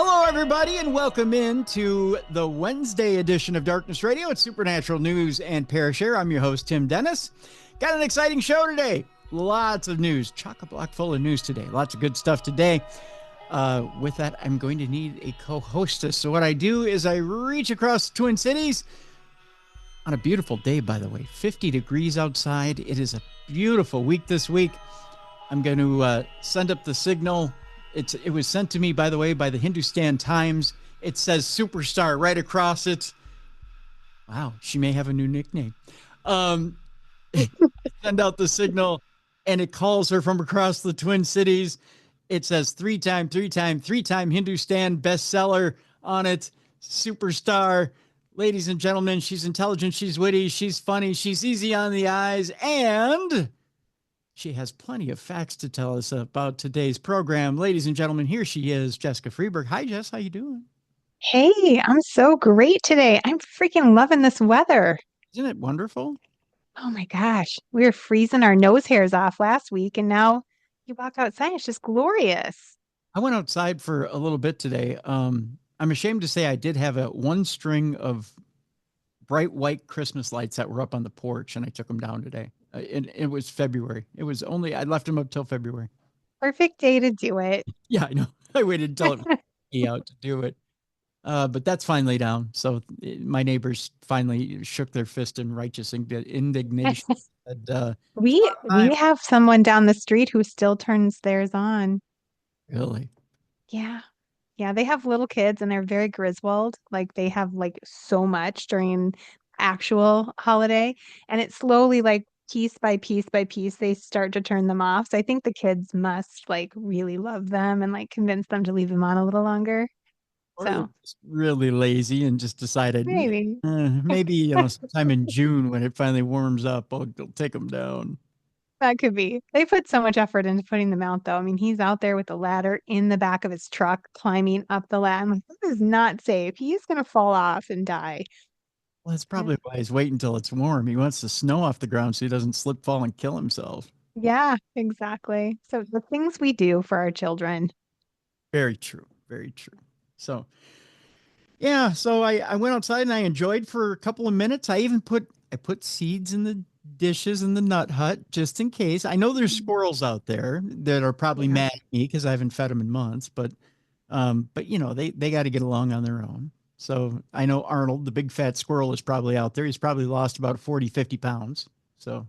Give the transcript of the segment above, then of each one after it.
Hello, everybody, and welcome in to the Wednesday edition of Darkness Radio. It's Supernatural News and Parashare. I'm your host, Tim Dennis. Got an exciting show today. Lots of news. Chock-a-block full of news today. Lots of good stuff today. With that, I'm going to need a co-hostess. So what I do is I reach across the Twin Cities on a beautiful day, by the way. 50 degrees outside. It is a beautiful week this week. I'm going to send up the signal. It was sent to me, by the way, by the Hindustan Times. It says Superstar right across it. Wow, she may have a new nickname. Send out the signal, and it calls her from across the Twin Cities. It says three-time Hindustan bestseller on it. Superstar. Ladies and gentlemen, she's intelligent, she's witty, she's funny, she's easy on the eyes, and she has plenty of facts to tell us about today's program. Ladies and gentlemen, here she is, Jessica Freeburg. Hi, Jess. How you doing? Hey, I'm so great today. I'm freaking loving this weather. Isn't it wonderful? Oh my gosh. We were freezing our nose hairs off last week, and now you walk outside, it's just glorious. I went outside for a little bit today. I'm ashamed to say I did have one string of bright white Christmas lights that were up on the porch, and I took them down today. It was February. I left them up till February. Perfect day to do it. Yeah, I know. I waited until it was out to do it. But that's finally down. So my neighbors finally shook their fist in righteous indignation. And, We have someone down the street who still turns theirs on. really? Yeah. Yeah, they have little kids and they're very Griswold. Like they have like so much during actual holiday, and it's slowly like piece by piece by piece they start to turn them off. So I think the kids must like really love them and like convince them to leave them on a little longer. Or they're So just really lazy and just decided maybe maybe sometime in June when it finally warms up, I'll take them down. that could be. They put so much effort into putting them out though. I mean, he's out there with the ladder in the back of his truck climbing up the ladder. I'm like, this is not safe. He's gonna fall off and die. Well, that's Yeah. probably why he's waiting until it's warm. He wants the snow off the ground so he doesn't slip, fall, and kill himself. Yeah, exactly. So the things we do for our children. Very true. Very true. So, yeah, so I went outside and I enjoyed for a couple of minutes. I put seeds in the dishes in the nut hut just in case. I know there's squirrels out there that are probably Yeah. mad at me because I haven't fed them in months, but they got to get along on their own. So I know Arnold, the big fat squirrel, is probably out there. He's probably lost about 40, 50 pounds. So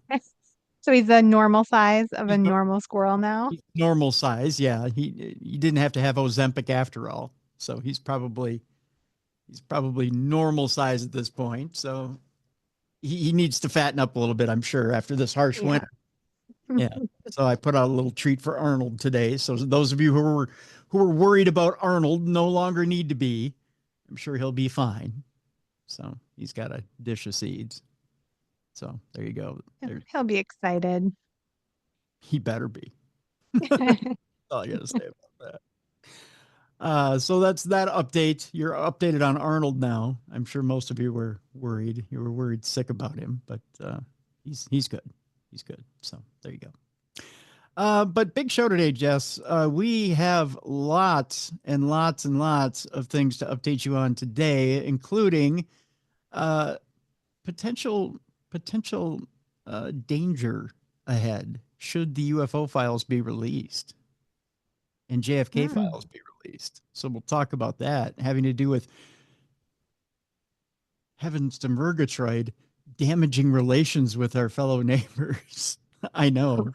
So he's the normal size of a he's normal squirrel now. normal size. Yeah. He didn't have to have Ozempic after all. So he's probably normal size at this point. So he needs to fatten up a little bit, I'm sure, after this harsh Yeah. winter. Yeah. So I put out a little treat for Arnold today. So those of you who were worried about Arnold no longer need to be. I'm sure he'll be fine. So he's got a dish of seeds. So there you go. He'll be excited. He better be. That's all I got to say about that. So that's that update. You're updated on Arnold now. I'm sure most of you were worried. You were worried sick about him, but he's good. He's good. So there you go. But big show today, Jess. We have lots and lots and lots of things to update you on today, including uh, potential danger ahead should the UFO files be released and JFK Hmm. files be released. So we'll talk about that, having to do with heavens to Murgatroyd damaging relations with our fellow neighbors. I know.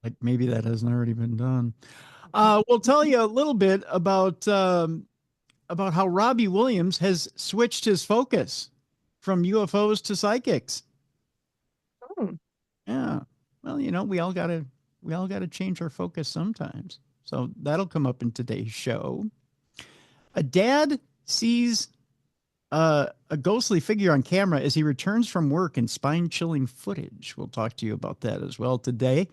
Like maybe that hasn't already been done. We'll tell you a little bit about how Robbie Williams has switched his focus from UFOs to psychics. Oh, Yeah. Well, we all gotta change our focus sometimes. So that'll come up in today's show. A dad sees a ghostly figure on camera as he returns from work in spine-chilling footage. We'll talk to you about that as well today.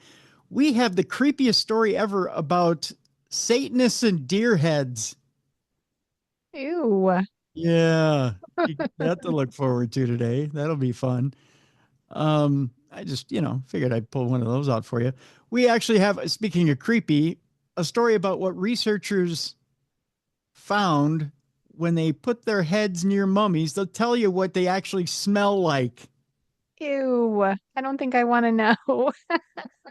We have the creepiest story ever about Satanists and deer heads. ew. Yeah, you got that to look forward to today. That'll be fun. I just, figured I'd pull one of those out for you. We actually have, speaking of creepy, a story about what researchers found when they put their heads near mummies, they'll tell you what they actually smell like. Ew. I don't think I want to know.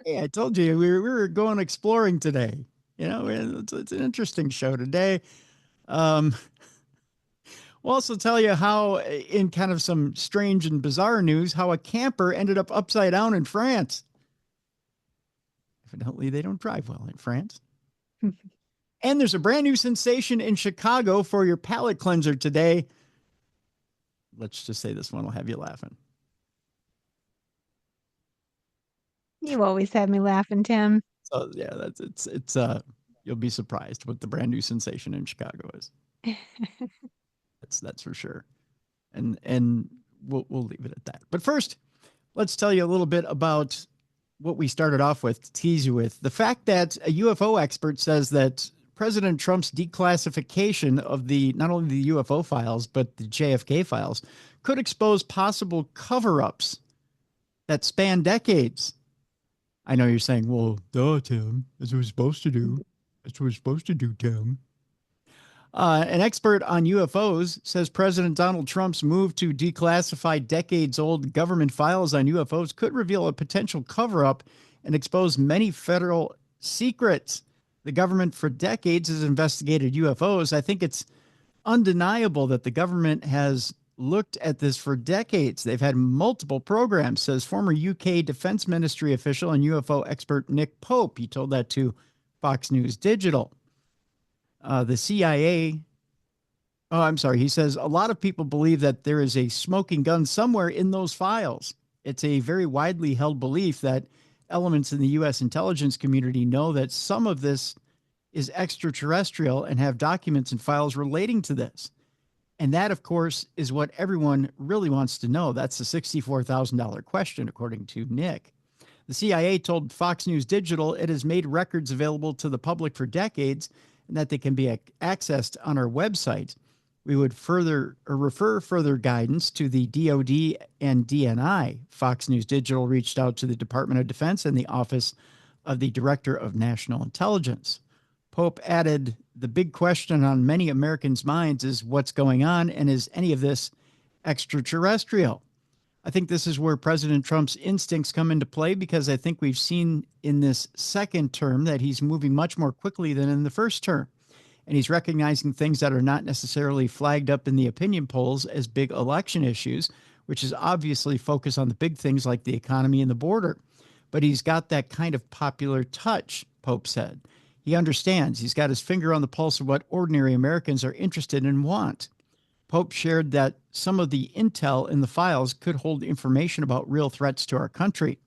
Hey, I told you we were going exploring today. You know, it's an interesting show today. Um, we'll also tell you how, in kind of some strange and bizarre news, how a camper ended up upside down in France. Evidently, they don't drive well in France. And there's a brand new sensation in Chicago for your palate cleanser today. Let's just say this one will have you laughing. You always have me laughing, Tim. So yeah, it's you'll be surprised what the brand new sensation in Chicago is. That's for sure. And we'll leave it at that. But first, let's tell you a little bit about what we started off with, to tease you with. The fact that a UFO expert says that President Trump's declassification of not only the UFO files, but the JFK files could expose possible cover-ups that span decades. I know you're saying, well, duh, Tim, that's what we're supposed to do. That's what we're supposed to do, Tim. An expert on UFOs says President Donald Trump's move to declassify decades-old government files on UFOs could reveal a potential cover-up and expose many federal secrets. The government for decades has investigated UFOs. I think it's undeniable that the government has looked at this for decades. They've had multiple programs, says former UK Defense Ministry official and UFO expert Nick Pope. He told that to Fox News Digital. The CIA, he says a lot of people believe that there is a smoking gun somewhere in those files. It's a very widely held belief that elements in the U.S. intelligence community know that some of this is extraterrestrial and have documents and files relating to this. And that, of course, is what everyone really wants to know. That's the $64,000 question, according to Nick. The CIA told Fox News Digital it has made records available to the public for decades and that they can be accessed on our website. We would refer further guidance to the DoD and DNI. Fox News Digital reached out to the Department of Defense and the Office of the Director of National Intelligence. Pope added, the big question on many Americans' minds is what's going on, and is any of this extraterrestrial? I think this is where President Trump's instincts come into play, because I think we've seen in this second term that he's moving much more quickly than in the first term. And he's recognizing things that are not necessarily flagged up in the opinion polls as big election issues, which is obviously focused on the big things like the economy and the border. But he's got that kind of popular touch, Pope said. He understands. He's got his finger on the pulse of what ordinary Americans are interested in and want. Pope shared that some of the intel in the files could hold information about real threats to our country.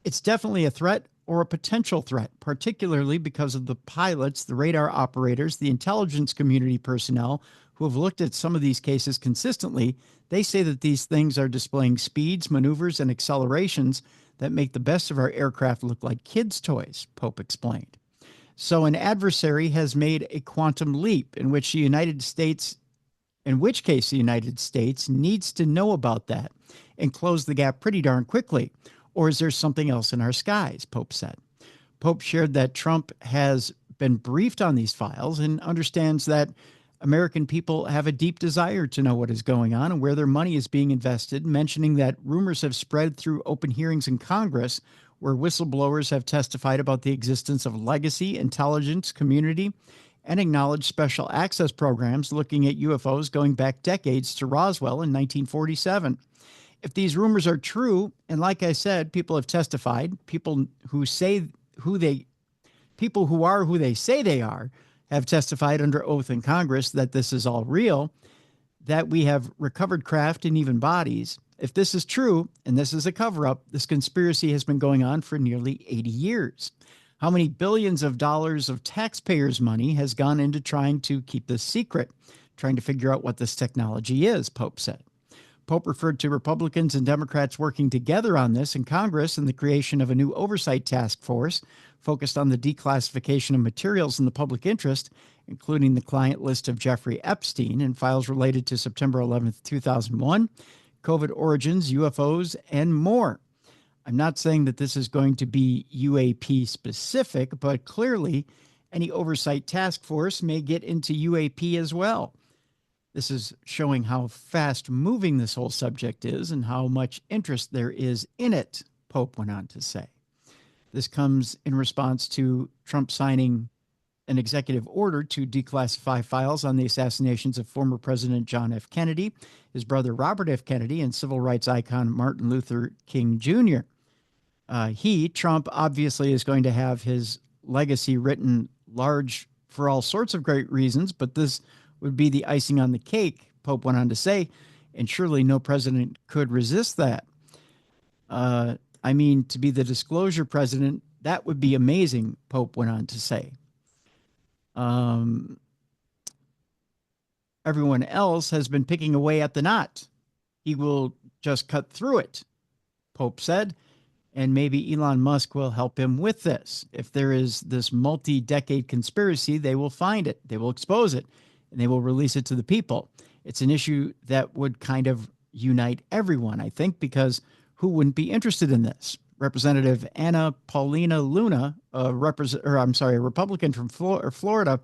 It's definitely a threat or a potential threat, particularly because of the pilots, the radar operators, the intelligence community personnel who have looked at some of these cases consistently. They say that these things are displaying speeds, maneuvers, and accelerations that make the best of our aircraft look like kids' toys, Pope explained. So an adversary has made a quantum leap in which the United States needs to know about that and close the gap pretty darn quickly. Or is there something else in our skies? Pope said. Pope shared that Trump has been briefed on these files and understands that American people have a deep desire to know what is going on and where their money is being invested, mentioning that rumors have spread through open hearings in Congress where whistleblowers have testified about the existence of legacy, intelligence, community, and acknowledged special access programs looking at UFOs going back decades to Roswell in 1947. If these rumors are true, and like I said, people have testified, people who are who they say they are, have testified under oath in Congress that this is all real, that we have recovered craft and even bodies. If this is true, and this is a cover-up, this conspiracy has been going on for nearly 80 years. How many billions of dollars of taxpayers' money has gone into trying to keep this secret, trying to figure out what this technology is, Pope said. Pope referred to Republicans and Democrats working together on this in Congress and the creation of a new oversight task force focused on the declassification of materials in the public interest, including the client list of Jeffrey Epstein and files related to September 11th, 2001, COVID origins, UFOs, and more. I'm not saying that this is going to be UAP specific, but clearly Any oversight task force may get into UAP as well. This is showing how fast moving this whole subject is and how much interest there is in it, Pope went on to say. This comes in response to Trump signing an executive order to declassify files on the assassinations of former President John F. Kennedy, his brother Robert F. Kennedy, and civil rights icon Martin Luther King Jr. Trump, obviously is going to have his legacy written large for all sorts of great reasons, but this would be the icing on the cake, Pope went on to say, and surely no president could resist that. To be the disclosure president, that would be amazing, Pope went on to say. Everyone else has been picking away at the knot. He will just cut through it, Pope said, and maybe Elon Musk will help him with this. If there is this multi-decade conspiracy, they will find it, they will expose it, and they will release it to the people. It's an issue that would kind of unite everyone, I think, because who wouldn't be interested in this? Representative Anna Paulina Luna, a Republican from Florida,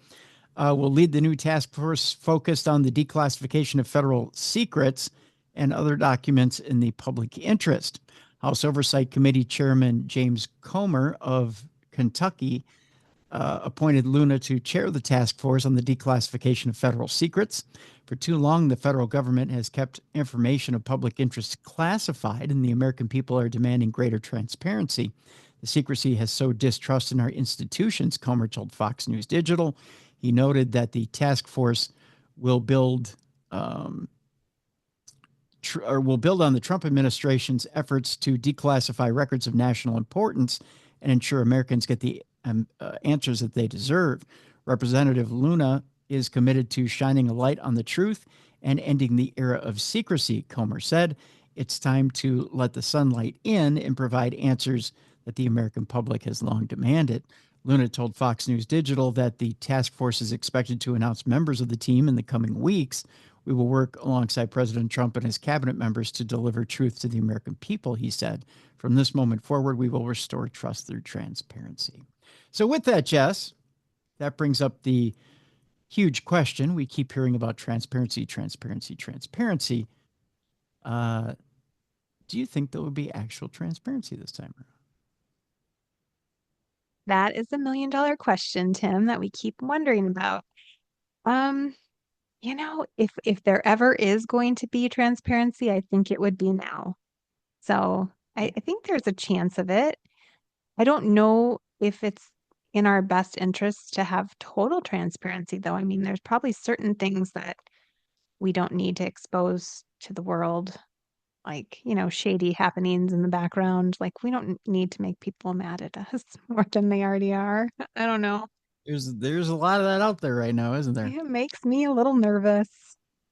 will lead the new task force focused on the declassification of federal secrets and other documents in the public interest. House Oversight Committee Chairman James Comer of Kentucky appointed Luna to chair the task force on the declassification of federal secrets. For too long, the federal government has kept information of public interest classified, and the American people are demanding greater transparency. The secrecy has sowed distrust in our institutions, Comer told Fox News Digital. He noted that the task force will build on the Trump administration's efforts to declassify records of national importance and ensure Americans get the answers that they deserve. Representative Luna is committed to shining a light on the truth and ending the era of secrecy, Comer said. It's time to let the sunlight in and provide answers that the American public has long demanded. Luna told Fox News Digital that the task force is expected to announce members of the team in the coming weeks. We will work alongside President Trump and his cabinet members to deliver truth to the American people, he said. From this moment forward, we will restore trust through transparency. So with that, Jess, that brings up the huge question. We keep hearing about transparency. Do you think there will be actual transparency this time around? That is $1 million question, Tim, that we keep wondering about. If there ever is going to be transparency, I think it would be now. So I think there's a chance of it. I don't know if it's in our best interest to have total transparency, though. I mean, there's probably certain things that we don't need to expose to the world, like, shady happenings in the background. Like, we don't need to make people mad at us more than they already are. I don't know. There's a lot of that out there right now, isn't there? It makes me a little nervous.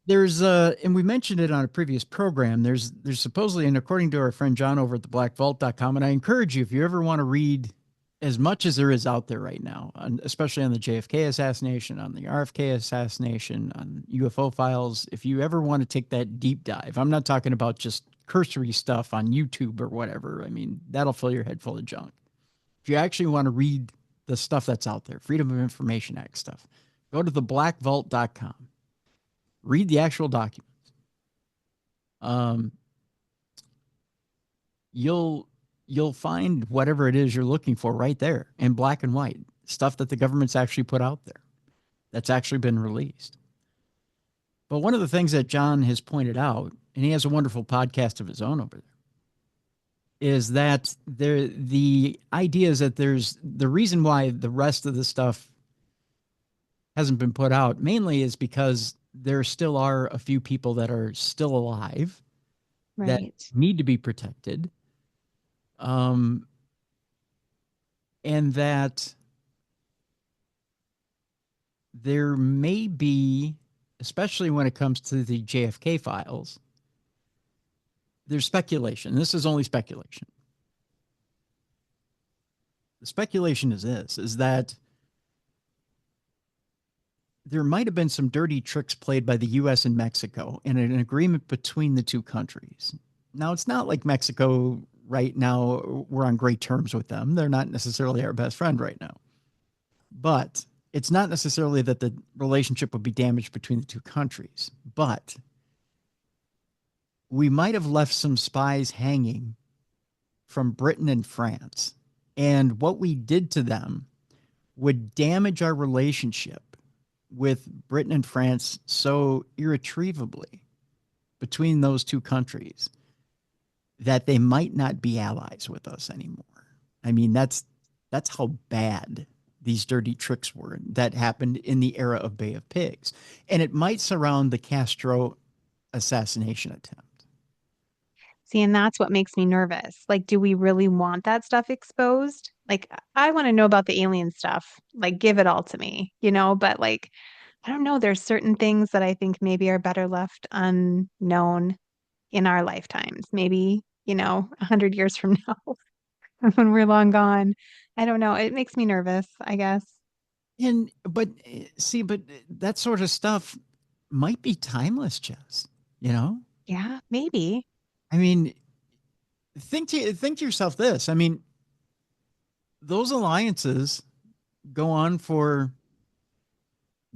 There's and we mentioned it on a previous program. There's supposedly, and according to our friend John over at theblackvault.com, and I encourage you, if you ever want to read as much as there is out there right now, especially on the JFK assassination, on the RFK assassination, on UFO files, if you ever want to take that deep dive, I'm not talking about just cursory stuff on YouTube or whatever. I mean, that'll fill your head full of junk. If you actually want to read the stuff that's out there, Freedom of Information Act stuff, go to theblackvault.com. Read the actual documents. You'll find whatever it is you're looking for right there in black and white, stuff that the government's actually put out there that's actually been released. But one of the things that John has pointed out, and he has a wonderful podcast of his own over there, is that the idea is that there's the reason why the rest of the stuff hasn't been put out mainly is because there still are a few people that are still alive that need to be protected. And that there may be, especially when it comes to the JFK files, there's speculation. This is only speculation. The speculation is that there might have been some dirty tricks played by the U.S. and Mexico in an agreement between the two countries. Now, it's not like Mexico right now, we're on great terms with them. They're not necessarily our best friend right now. But it's not necessarily that the relationship would be damaged between the two countries, but we might have left some spies hanging from Britain and France. And what we did to them would damage our relationship with Britain and France so irretrievably between those two countries that they might not be allies with us anymore. I mean, that's how bad these dirty tricks were that happened in the era of Bay of Pigs. And it might surround the Castro assassination attempt. See, and that's what makes me nervous. Like, do we really want that stuff exposed? Like, I want to know about the alien stuff. Like, give it all to me, But like, I don't know. There's certain things that I think maybe are better left unknown in our lifetimes. Maybe, 100 years from now when we're long gone. I don't know. It makes me nervous, I guess. And but see, but that sort of stuff might be timeless, Jess. You know, Yeah, maybe. I mean, think to yourself this. I mean, those alliances go on for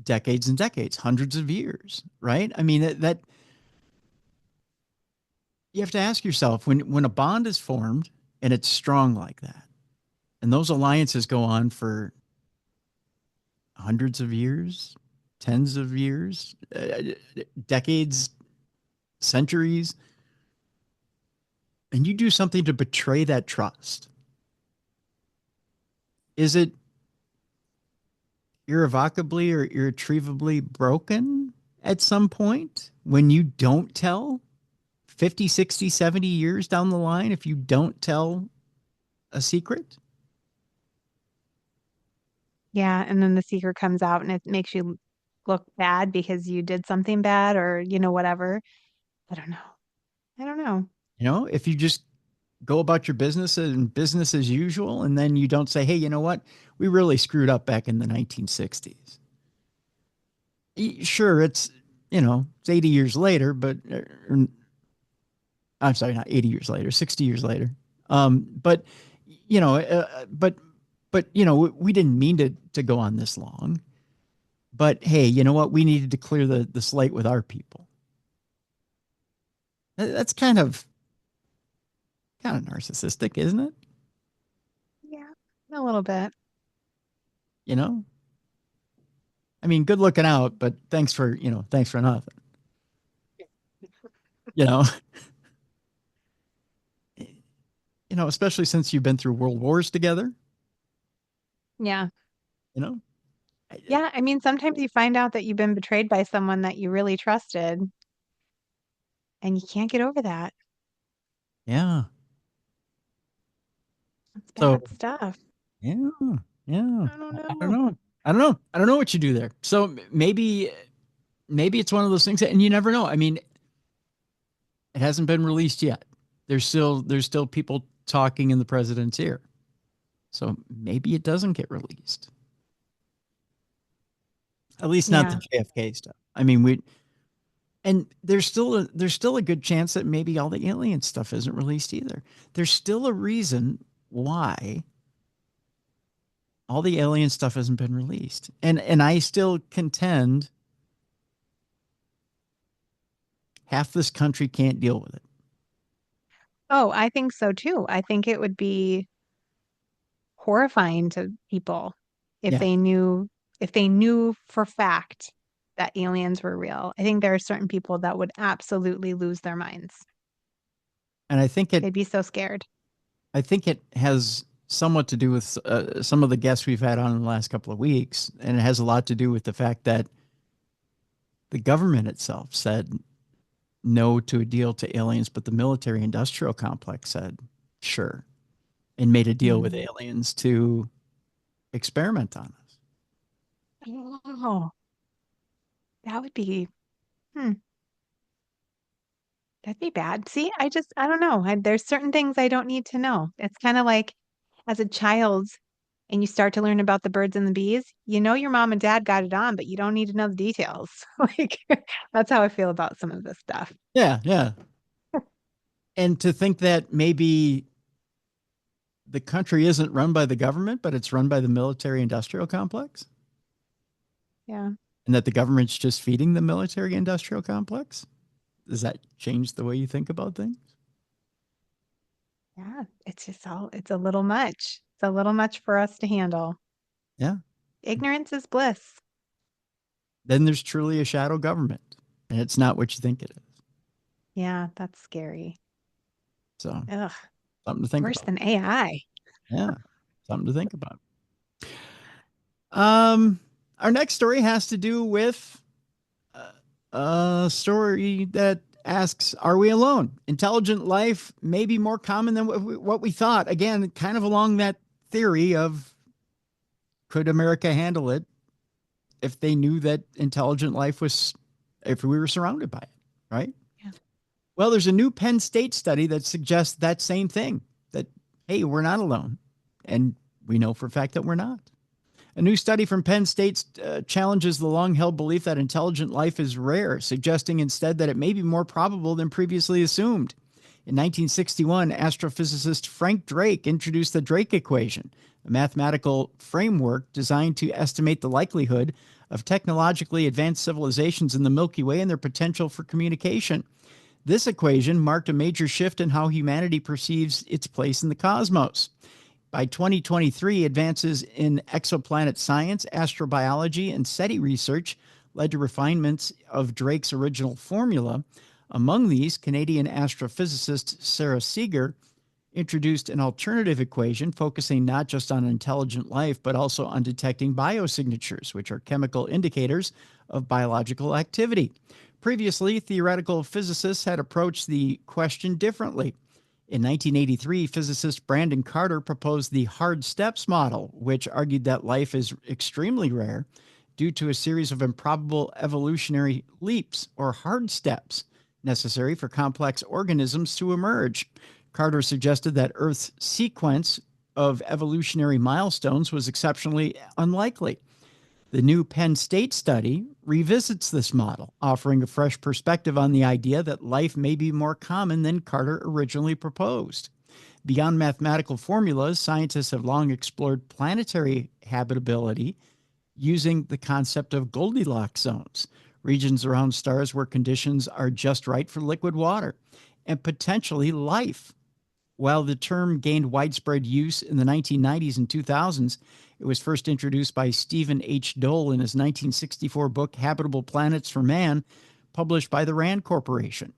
decades and decades, hundreds of years, right? I mean, that you have to ask yourself when a bond is formed and it's strong like that, and those alliances go on for hundreds of years, tens of years, decades, centuries, and you do something to betray that trust. Is it irrevocably or irretrievably broken at some point when you don't tell 50, 60, 70 years down the line if you don't tell a secret? Yeah, and then the secret comes out and it makes you look bad because you did something bad or, whatever. I don't know. I don't know. You know, if you just go about your business and business as usual, and then you don't say, hey, you know what? We really screwed up back in the 1960s. Sure, it's 80 years later, but I'm sorry, not 80 years later, 60 years later. But, you know, we didn't mean to go on this long. But hey, you know what? We needed to clear the slate with our people. That's kind of narcissistic, isn't it? Yeah, a little bit. You know, I mean, good looking out, but thanks for nothing. You know, especially since you've been through world wars together. Yeah. You know, Yeah, I mean, sometimes you find out that you've been betrayed by someone that you really trusted and you can't get over that. yeah. That's So bad stuff. yeah, yeah. I don't I don't know. know. I don't know. I don't know what you do there. So maybe it's one of those things and you never know. I mean, it hasn't been released yet. There's still people talking in the president's ear. So maybe it doesn't get released. At least not the Yeah. JFK stuff. I mean, and there's still a good chance that maybe all the alien stuff isn't released either. There's still a reason why all the alien stuff hasn't been released. And I still contend half this country can't deal with it. Oh, I think so too. I think it would be horrifying to people if Yeah. they knew for fact that aliens were real. I think there are certain people that would absolutely lose their minds. And They'd be so scared. I think it has somewhat to do with some of the guests we've had on in the last couple of weeks, and it has a lot to do with the fact that the government itself said no to a deal to aliens, but the military industrial complex said sure and made a deal with Mm. aliens to experiment on us. Oh, that would be, hmm, that'd be bad. See, I don't know. There's certain things I don't need to know. It's kind of like as a child and you start to learn about the birds and the bees, your mom and dad got it on, but you don't need to know the details. Like that's how I feel about some of this stuff. Yeah, yeah. And to think that maybe the country isn't run by the government, but it's run by the military industrial complex. Yeah. And that the government's just feeding the military industrial complex? Does that change the way you think about things? Yeah. It's a little much. It's a little much for us to handle. Yeah. Ignorance is bliss. Then there's truly a shadow government, and it's not what you think it is. Yeah, that's scary. So, Ugh, something to think worse about. than AI. Yeah, something to think about. Um, our next story has to do with a story that asks, are we alone? Intelligent life may be more common than what we thought. Again, kind of along that theory of, could America handle it if they knew that intelligent life was, if we were surrounded by it, right? Yeah. Well, there's a new Penn State study that suggests that same thing, that, hey, we're not alone. And we know for a fact that we're not. A new study from Penn State challenges the long-held belief that intelligent life is rare, suggesting instead that it may be more probable than previously assumed. In 1961, astrophysicist Frank Drake introduced the Drake equation, a mathematical framework designed to estimate the likelihood of technologically advanced civilizations in the Milky Way and their potential for communication. This equation marked a major shift in how humanity perceives its place in the cosmos. By 2023, advances in exoplanet science, astrobiology, and SETI research led to refinements of Drake's original formula. Among these, Canadian astrophysicist Sarah Seeger introduced an alternative equation focusing not just on intelligent life, but also on detecting biosignatures, which are chemical indicators of biological activity. Previously, theoretical physicists had approached the question differently. In 1983, physicist Brandon Carter proposed the hard steps model, which argued that life is extremely rare due to a series of improbable evolutionary leaps, or hard steps, necessary for complex organisms to emerge. Carter suggested that Earth's sequence of evolutionary milestones was exceptionally unlikely. The new Penn State study revisits this model, offering a fresh perspective on the idea that life may be more common than Carter originally proposed. Beyond mathematical formulas, scientists have long explored planetary habitability using the concept of Goldilocks zones, regions around stars where conditions are just right for liquid water, and potentially life. While the term gained widespread use in the 1990s and 2000s, it was first introduced by Stephen H. Dole in his 1964 book, Habitable Planets for Man, published by the Rand Corporation.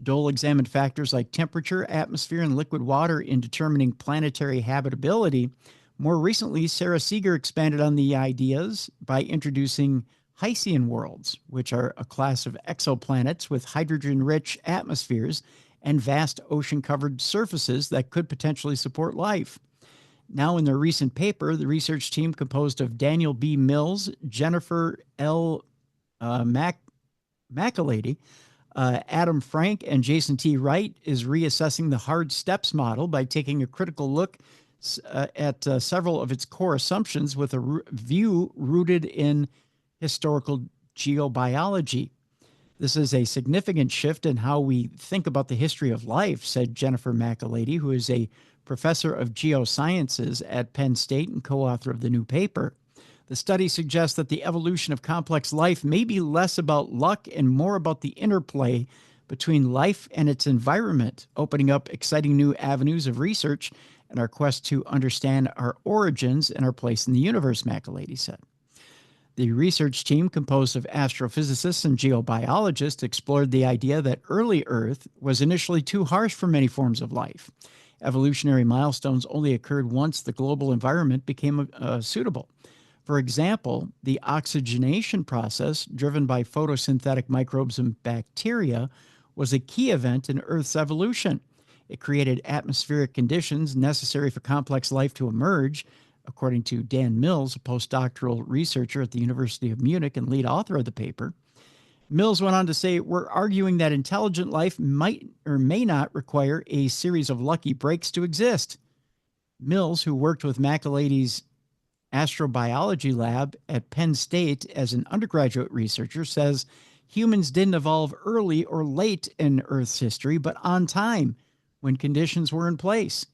Dole examined factors like temperature, atmosphere, and liquid water in determining planetary habitability. More recently, Sarah Seeger expanded on the ideas by introducing Hycean worlds, which are a class of exoplanets with hydrogen-rich atmospheres and vast ocean-covered surfaces that could potentially support life. Now, in their recent paper, the research team composed of Daniel B. Mills, Jennifer L. McAlady, Adam Frank, and Jason T. Wright is reassessing the hard steps model by taking a critical look at several of its core assumptions with a view rooted in historical geobiology. This is a significant shift in how we think about the history of life, said Jennifer McAlady, who is a professor of geosciences at Penn State and co-author of the new paper. The study suggests that the evolution of complex life may be less about luck and more about the interplay between life and its environment, opening up exciting new avenues of research in our quest to understand our origins and our place in the universe, McAlady said. The research team, composed of astrophysicists and geobiologists, explored the idea that early Earth was initially too harsh for many forms of life. Evolutionary milestones only occurred once the global environment became suitable. For example, the oxygenation process, driven by photosynthetic microbes and bacteria, was a key event in Earth's evolution. It created atmospheric conditions necessary for complex life to emerge, according to Dan Mills, a postdoctoral researcher at the University of Munich and lead author of the paper. Mills went on to say, we're arguing that intelligent life might or may not require a series of lucky breaks to exist. Mills, who worked with McAlady's astrobiology lab at Penn State as an undergraduate researcher, says humans didn't evolve early or late in Earth's history, but on time when conditions were in place.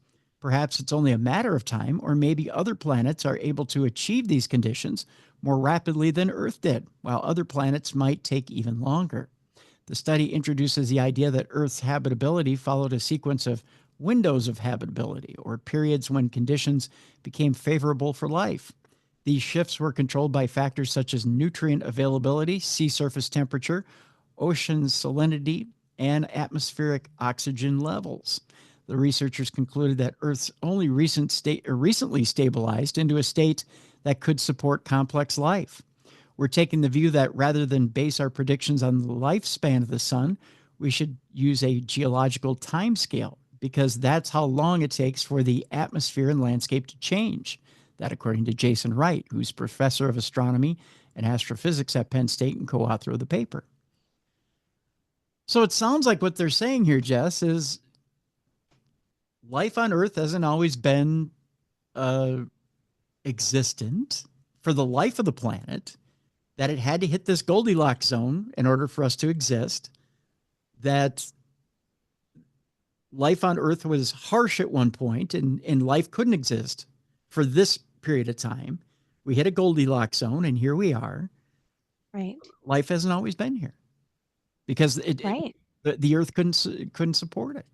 Perhaps it's only a matter of time, or maybe other planets are able to achieve these conditions more rapidly than Earth did, while other planets might take even longer. The study introduces the idea that Earth's habitability followed a sequence of windows of habitability, or periods when conditions became favorable for life. These shifts were controlled by factors such as nutrient availability, sea surface temperature, ocean salinity, and atmospheric oxygen levels. The researchers concluded that Earth's only recently stabilized into a state that could support complex life. We're taking the view that rather than base our predictions on the lifespan of the sun, we should use a geological timescale, because that's how long it takes for the atmosphere and landscape to change. That, according to Jason Wright, who's professor of astronomy and astrophysics at Penn State and co-author of the paper. So it sounds like what they're saying here, Jess, is life on Earth hasn't always been existent for the life of the planet, that it had to hit this Goldilocks zone in order for us to exist, that life on Earth was harsh at one point and life couldn't exist for this period of time. We hit a Goldilocks zone and here we are. Right. Life hasn't always been here because the Earth couldn't support it.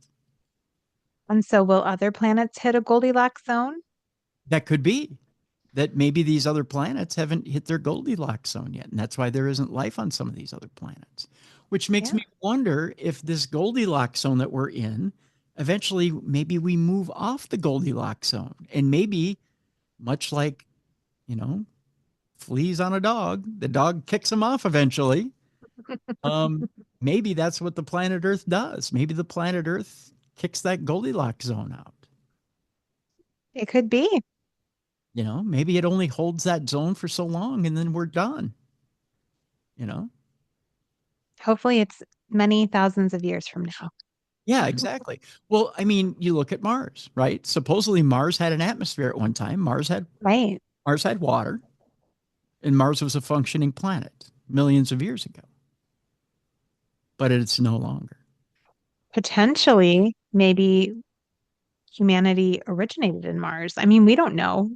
And so will other planets hit a Goldilocks zone? That could be. That maybe these other planets haven't hit their Goldilocks zone yet. And that's why there isn't life on some of these other planets, which makes me wonder if this Goldilocks zone that we're in, eventually maybe we move off the Goldilocks zone, and maybe much like, fleas on a dog, the dog kicks them off eventually. Maybe that's what the planet Earth does. Maybe the planet Earth kicks that Goldilocks zone out. It could be. Maybe it only holds that zone for so long and then we're done. Hopefully it's many thousands of years from now. Yeah, exactly. Well, I mean, you look at Mars, right? Supposedly Mars had an atmosphere at one time. Mars had water, and Mars was a functioning planet millions of years ago. But it's no longer. Potentially, maybe humanity originated in Mars. I mean, we don't know.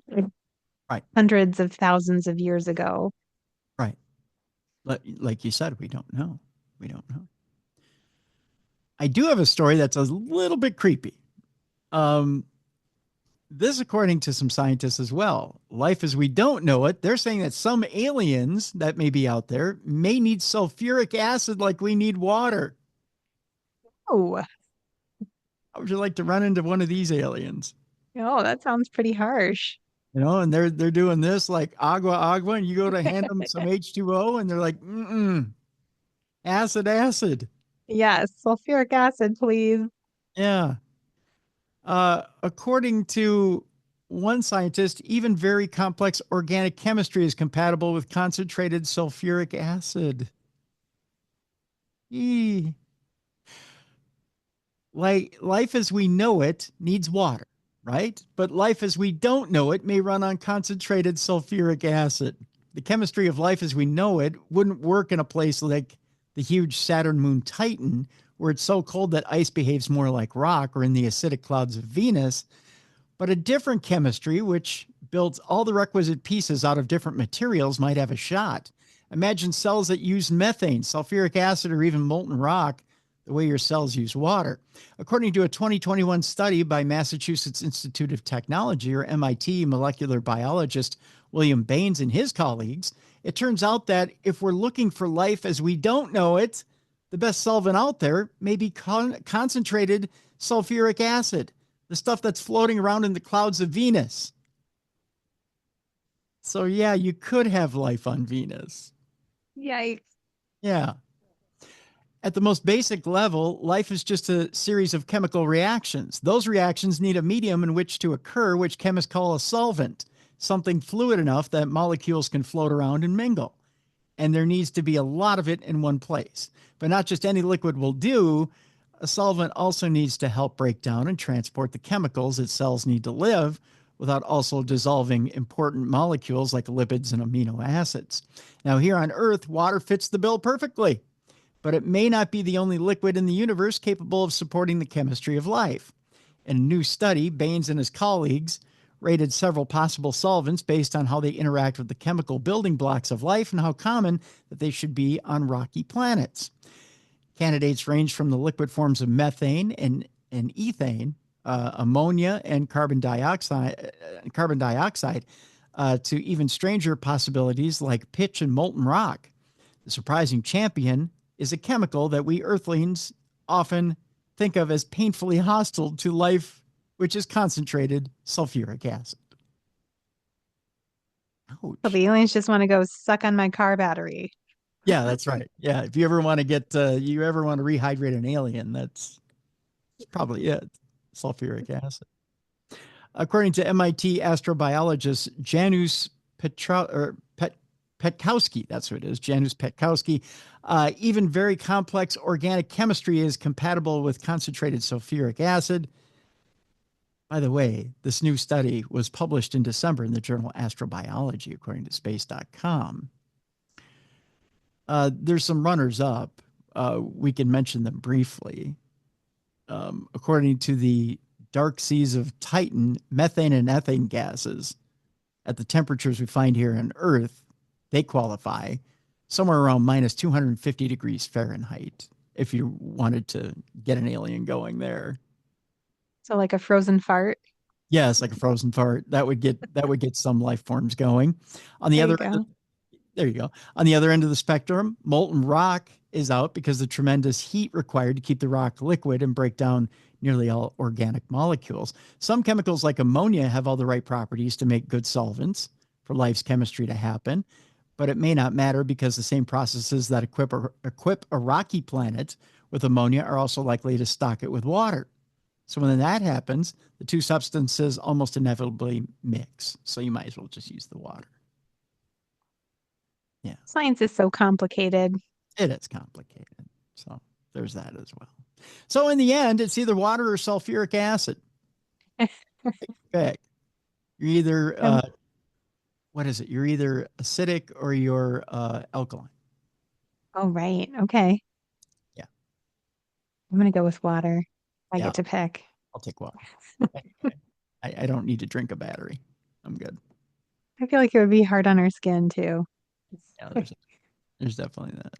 Right. Hundreds of thousands of years ago. Right. Like you said, we don't know. We don't know. I do have a story that's a little bit creepy. This, according to some scientists as well, life as we don't know it, they're saying that some aliens that may be out there may need sulfuric acid like we need water. Oh. How would you like to run into one of these aliens? Oh, that sounds pretty harsh. And they're doing this like agua, and you go to hand them some H2O and they're like, acid. Yes, sulfuric acid, please. Yeah. According to one scientist, even very complex organic chemistry is compatible with concentrated sulfuric acid. Eee. Like life as we know it needs water, right? But life as we don't know it may run on concentrated sulfuric acid. The chemistry of life as we know it wouldn't work in a place like the huge Saturn moon Titan, where it's so cold that ice behaves more like rock, or in the acidic clouds of Venus. But a different chemistry, which builds all the requisite pieces out of different materials, might have a shot. Imagine cells that use methane, sulfuric acid, or even molten rock, the way your cells use water. According to a 2021 study by Massachusetts Institute of Technology, or MIT, molecular biologist William Baines and his colleagues, it turns out that if we're looking for life as we don't know it, the best solvent out there may be concentrated sulfuric acid, the stuff that's floating around in the clouds of Venus. So yeah, you could have life on Venus. Yikes. Yeah. At the most basic level, life is just a series of chemical reactions. Those reactions need a medium in which to occur, which chemists call a solvent, something fluid enough that molecules can float around and mingle. And there needs to be a lot of it in one place. But not just any liquid will do. A solvent also needs to help break down and transport the chemicals that cells need to live, without also dissolving important molecules like lipids and amino acids. Now, here on Earth, water fits the bill perfectly, but it may not be the only liquid in the universe capable of supporting the chemistry of life. In a new study, Baines and his colleagues rated several possible solvents based on how they interact with the chemical building blocks of life and how common that they should be on rocky planets. Candidates range from the liquid forms of methane and ethane, ammonia and carbon dioxide, to even stranger possibilities like pitch and molten rock. The surprising champion is a chemical that we Earthlings often think of as painfully hostile to life, which is concentrated sulfuric acid. So Ouch. the aliens just want to go suck on my car battery. Yeah, that's right. Yeah, if you ever want to rehydrate an alien, that's probably it. Sulfuric acid. According to MIT astrobiologist Janusz Petkowski, that's who it is, Janusz Petkowski, even very complex organic chemistry is compatible with concentrated sulfuric acid. By the way, this new study was published in December in the journal Astrobiology, according to space.com. There's some runners up. We can mention them briefly. According to the dark seas of Titan, methane and ethane gases at the temperatures we find here on Earth, they qualify somewhere around minus 250 degrees Fahrenheit if you wanted to get an alien going there. So like a frozen fart. Yes, like a frozen fart. That would get some life forms going. On the There you other go. there you go. On the other end of the spectrum, molten rock is out because the tremendous heat required to keep the rock liquid and break down nearly all organic molecules. Some chemicals like ammonia have all the right properties to make good solvents for life's chemistry to happen, but it may not matter because the same processes that equip a rocky planet with ammonia are also likely to stock it with water. So when that happens, the two substances almost inevitably mix. So you might as well just use the water. Yeah. Science is so complicated. It is complicated. So there's that as well. So in the end, it's either water or sulfuric acid. You're either, what is it? You're either acidic or you're alkaline. Oh, right. Okay. Yeah. I'm going to go with water. I Yeah. get to pick. I'll take water. I don't need to drink a battery. I'm good. I feel like it would be hard on our skin too. Yeah, there's definitely that.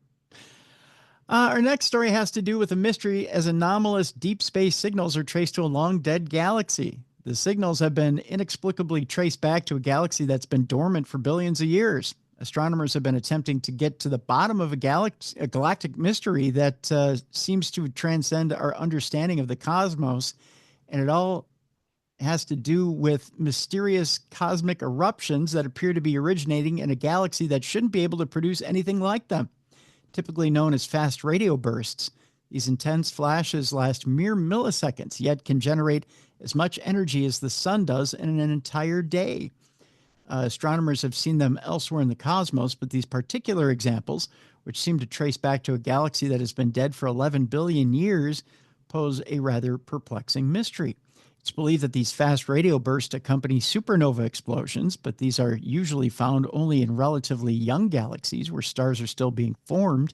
Our next story has to do with a mystery as anomalous deep space signals are traced to a long dead galaxy. The signals have been inexplicably traced back to a galaxy that's been dormant for billions of years. Astronomers have been attempting to get to the bottom of a galactic mystery that seems to transcend our understanding of the cosmos, and it all has to do with mysterious cosmic eruptions that appear to be originating in a galaxy that shouldn't be able to produce anything like them. Typically known as fast radio bursts, these intense flashes last mere milliseconds, yet can generate as much energy as the sun does in an entire day. Astronomers have seen them elsewhere in the cosmos, but these particular examples, which seem to trace back to a galaxy that has been dead for 11 billion years, pose a rather perplexing mystery. It's believed that these fast radio bursts accompany supernova explosions, but these are usually found only in relatively young galaxies where stars are still being formed.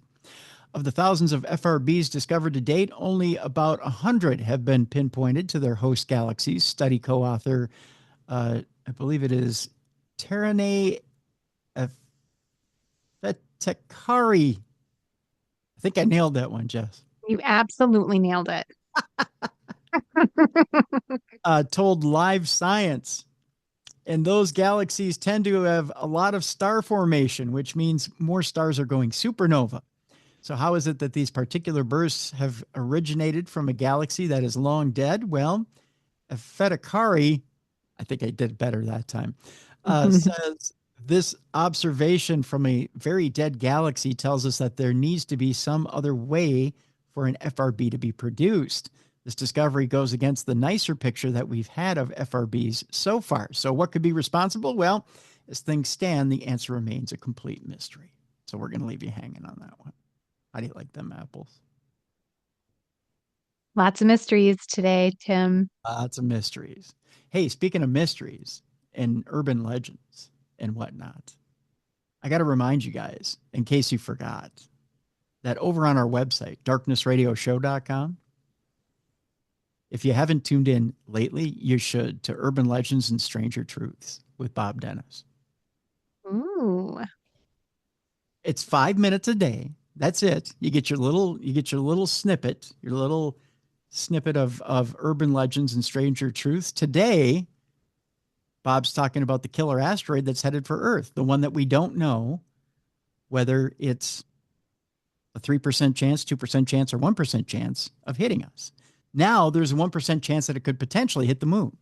Of the thousands of FRBs discovered to date, only about 100 have been pinpointed to their host galaxies. Study co-author, I believe it is Terminator Fetekari. I think I nailed that one, Jess. You absolutely nailed it. Told Live Science. And those galaxies tend to have a lot of star formation, which means more stars are going supernova. So how is it that these particular bursts have originated from a galaxy that is long dead? Well, Fetekari, I think I did better that time, says this observation from a very dead galaxy tells us that there needs to be some other way for an FRB to be produced. This discovery goes against the nicer picture that we've had of FRBs so far. So what could be responsible? Well, as things stand, the answer remains a complete mystery. So we're going to leave you hanging on that one. How do you like them apples? Lots of mysteries today, Tim. Lots of mysteries. Hey, speaking of mysteries and urban legends and whatnot, I got to remind you guys, in case you forgot, that over on our website, darknessradioshow.com, If you haven't tuned in lately, you should, to Urban Legends and Stranger Truths with Bob Dennis. Ooh. It's 5 minutes a day. That's it. You get your little snippet, of Urban Legends and Stranger Truths. Today, Bob's talking about the killer asteroid that's headed for Earth, the one that we don't know whether it's a 3% chance, 2% chance, or 1% chance of hitting us. Now there's a 1% chance that it could potentially hit the moon.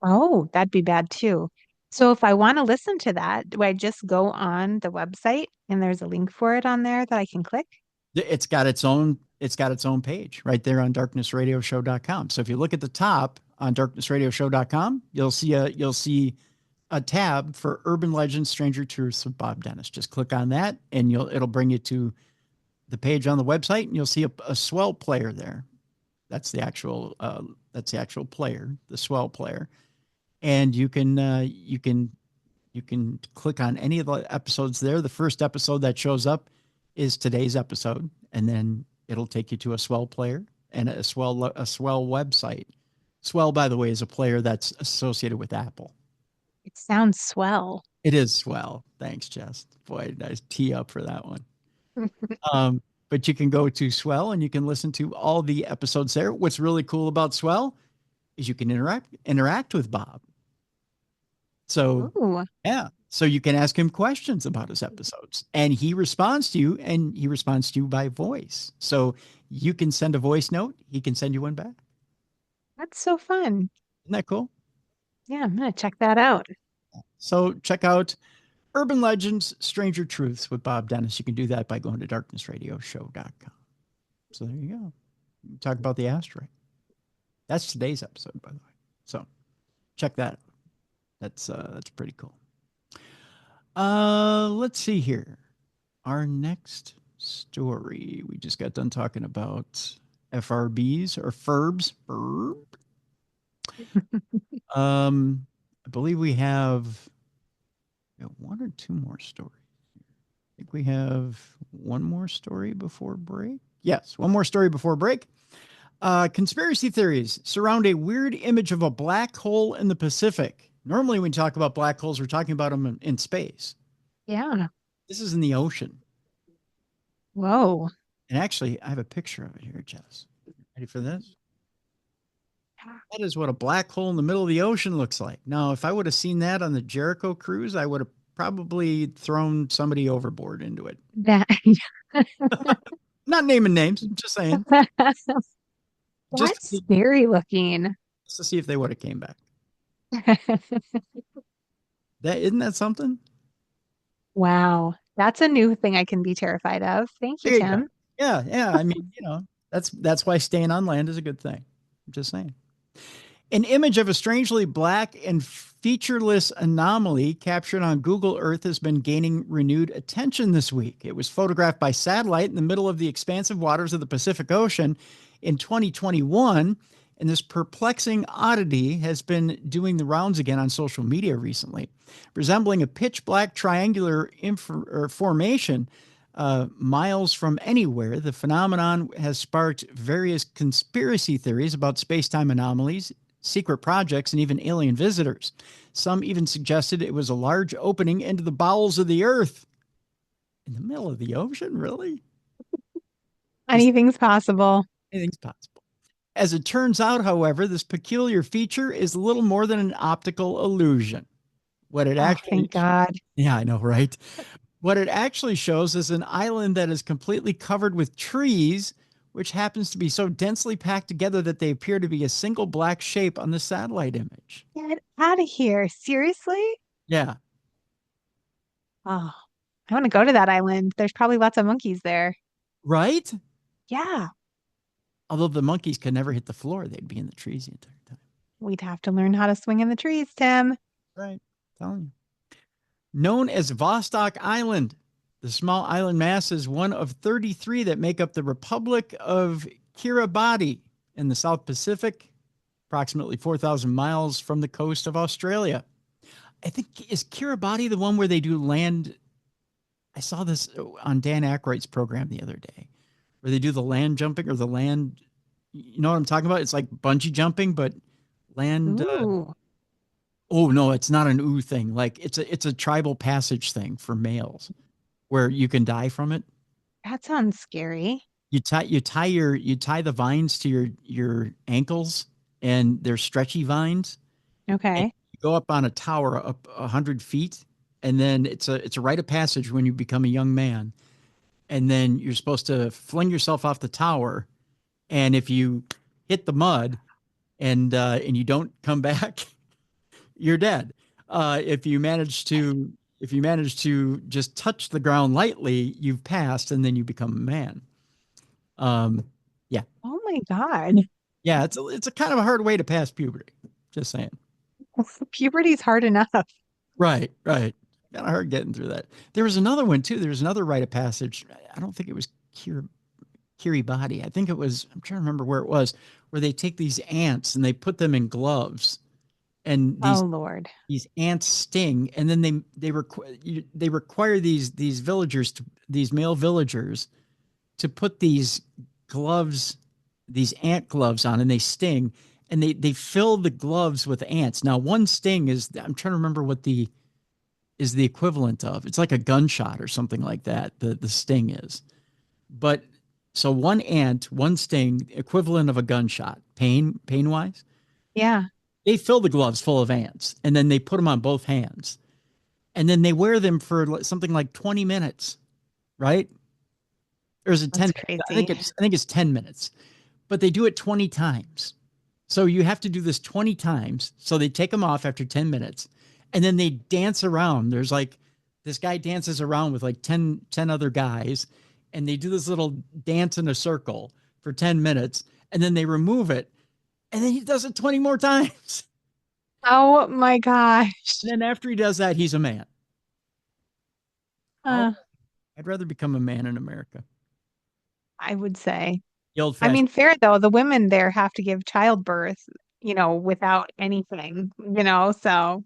Oh, that'd be bad too. So if I want to listen to that, do I just go on the website and there's a link for it on there that I can click? It's got its own page right there on darknessradioshow.com. So if you look at the top on darknessradioshow.com, you'll see a tab for Urban Legends Stranger Truths with Bob Dennis. Just click on that and it'll bring you to the page on the website, and you'll see a swell player there. That's the actual player, the swell player. And you can click on any of the episodes there. The first episode that shows up is today's episode, and then it'll take you to a swell player and a swell website. Swell, by the way, is a player that's associated with Apple. It sounds swell. It is swell. Thanks, Jess. Boy, nice tee up for that one. But you can go to Swell and you can listen to all the episodes there. What's really cool about Swell is you can interact with Bob. So, yeah. So you can ask him questions about his episodes, and he responds to you, and he responds to you by voice. So you can send a voice note. He can send you one back. That's so fun. Isn't that cool? Yeah, I'm going to check that out. So check out Urban Legends, Stranger Truths with Bob Dennis. You can do that by going to darknessradioshow.com. So there you go. Talk about the asteroid. That's today's episode, by the way. So check that out. That's pretty cool. Let's see here. Our next story. We just got done talking about FRBs or FERBs. I believe we have one or two more stories. I think we have one more story before break. Yes, one more story before break. Conspiracy theories surround a weird image of a black hole in the Pacific. Normally, when we talk about black holes, we're talking about them in space. Yeah. This is in the ocean. Whoa. And actually, I have a picture of it here, Jess. Ready for this? That is what a black hole in the middle of the ocean looks like. Now, if I would have seen that on the Jericho cruise, I would have probably thrown somebody overboard into it. That. Not naming names, I'm just saying. That's scary looking. Just to see if they would have came back. Isn't that something? Wow. That's a new thing I can be terrified of. Thank you, Tim. Yeah. I mean, that's why staying on land is a good thing. I'm just saying. An image of a strangely black and featureless anomaly captured on Google Earth has been gaining renewed attention this week. It was photographed by satellite in the middle of the expansive waters of the Pacific Ocean in 2021. And this perplexing oddity has been doing the rounds again on social media recently. Resembling a pitch black triangular formation miles from anywhere, the phenomenon has sparked various conspiracy theories about space-time anomalies, secret projects, and even alien visitors. Some even suggested it was a large opening into the bowels of the Earth. In the middle of the ocean, really? Anything's possible. Anything's possible. As it turns out, however, this peculiar feature is little more than an optical illusion. What it actually, thank God. Yeah, I know, right? What it actually shows is an island that is completely covered with trees, which happens to be so densely packed together that they appear to be a single black shape on the satellite image. Get out of here. Seriously? Yeah. Oh, I want to go to that island. There's probably lots of monkeys there. Right? Yeah. Although the monkeys could never hit the floor, they'd be in the trees the entire time. We'd have to learn how to swing in the trees, Tim. Right. Telling you. Known as Vostok Island, the small island mass is one of 33 that make up the Republic of Kiribati in the South Pacific, approximately 4,000 miles from the coast of Australia. I think, is Kiribati the one where they do land? I saw this on Dan Aykroyd's program the other day, where they do the land jumping or the land, You know what I'm talking about? It's like bungee jumping, but land. Ooh, Oh no, it's not an ooh thing. Like it's a tribal passage thing for males where you can die from it. that sounds scary. You tie the vines to your ankles, and they're stretchy vines, and Okay. you go up on a tower up 100 feet, and then it's a rite of passage when you become a young man, and then you're supposed to fling yourself off the tower, and if you hit the mud and you don't come back, you're dead. If you manage to just touch the ground lightly, you've passed, and then you become a man. Um, yeah, Oh my God. yeah, it's a kind of a hard way to pass puberty. Just saying. Puberty's hard enough. Right, right. Kind of hard getting through that. There was another one too. There was another rite of passage. I don't think it was Kiribati. I think it was. I'm trying to remember where it was, where they take these ants and they put them in gloves, and Oh these Lord. these ants sting, and then they require these villagers to these male villagers to put these gloves, these ant gloves on, and they sting, and they fill the gloves with ants. Now, one sting is, I'm trying to remember what the equivalent of. It's like a gunshot or something like that. The sting is, but so one ant, one sting, equivalent of a gunshot, pain wise. Yeah. They fill the gloves full of ants, and then they put them on both hands, and then they wear them for something like 20 minutes, right? Or is it 10 That's minutes? I think crazy. it's 10 minutes, but they do it 20 times. So you have to do this 20 times. So they take them off after 10 minutes, and then they dance around. There's like this guy dances around with like ten other guys, and they do this little dance in a circle for 10 minutes, and then they remove it, and then he does it 20 more times. Oh my gosh. And then after he does that, he's a man. Oh, Uh, I'd rather become a man in America. I would say. The old I fashioned. mean, fair though, the women there have to give childbirth, without anything, so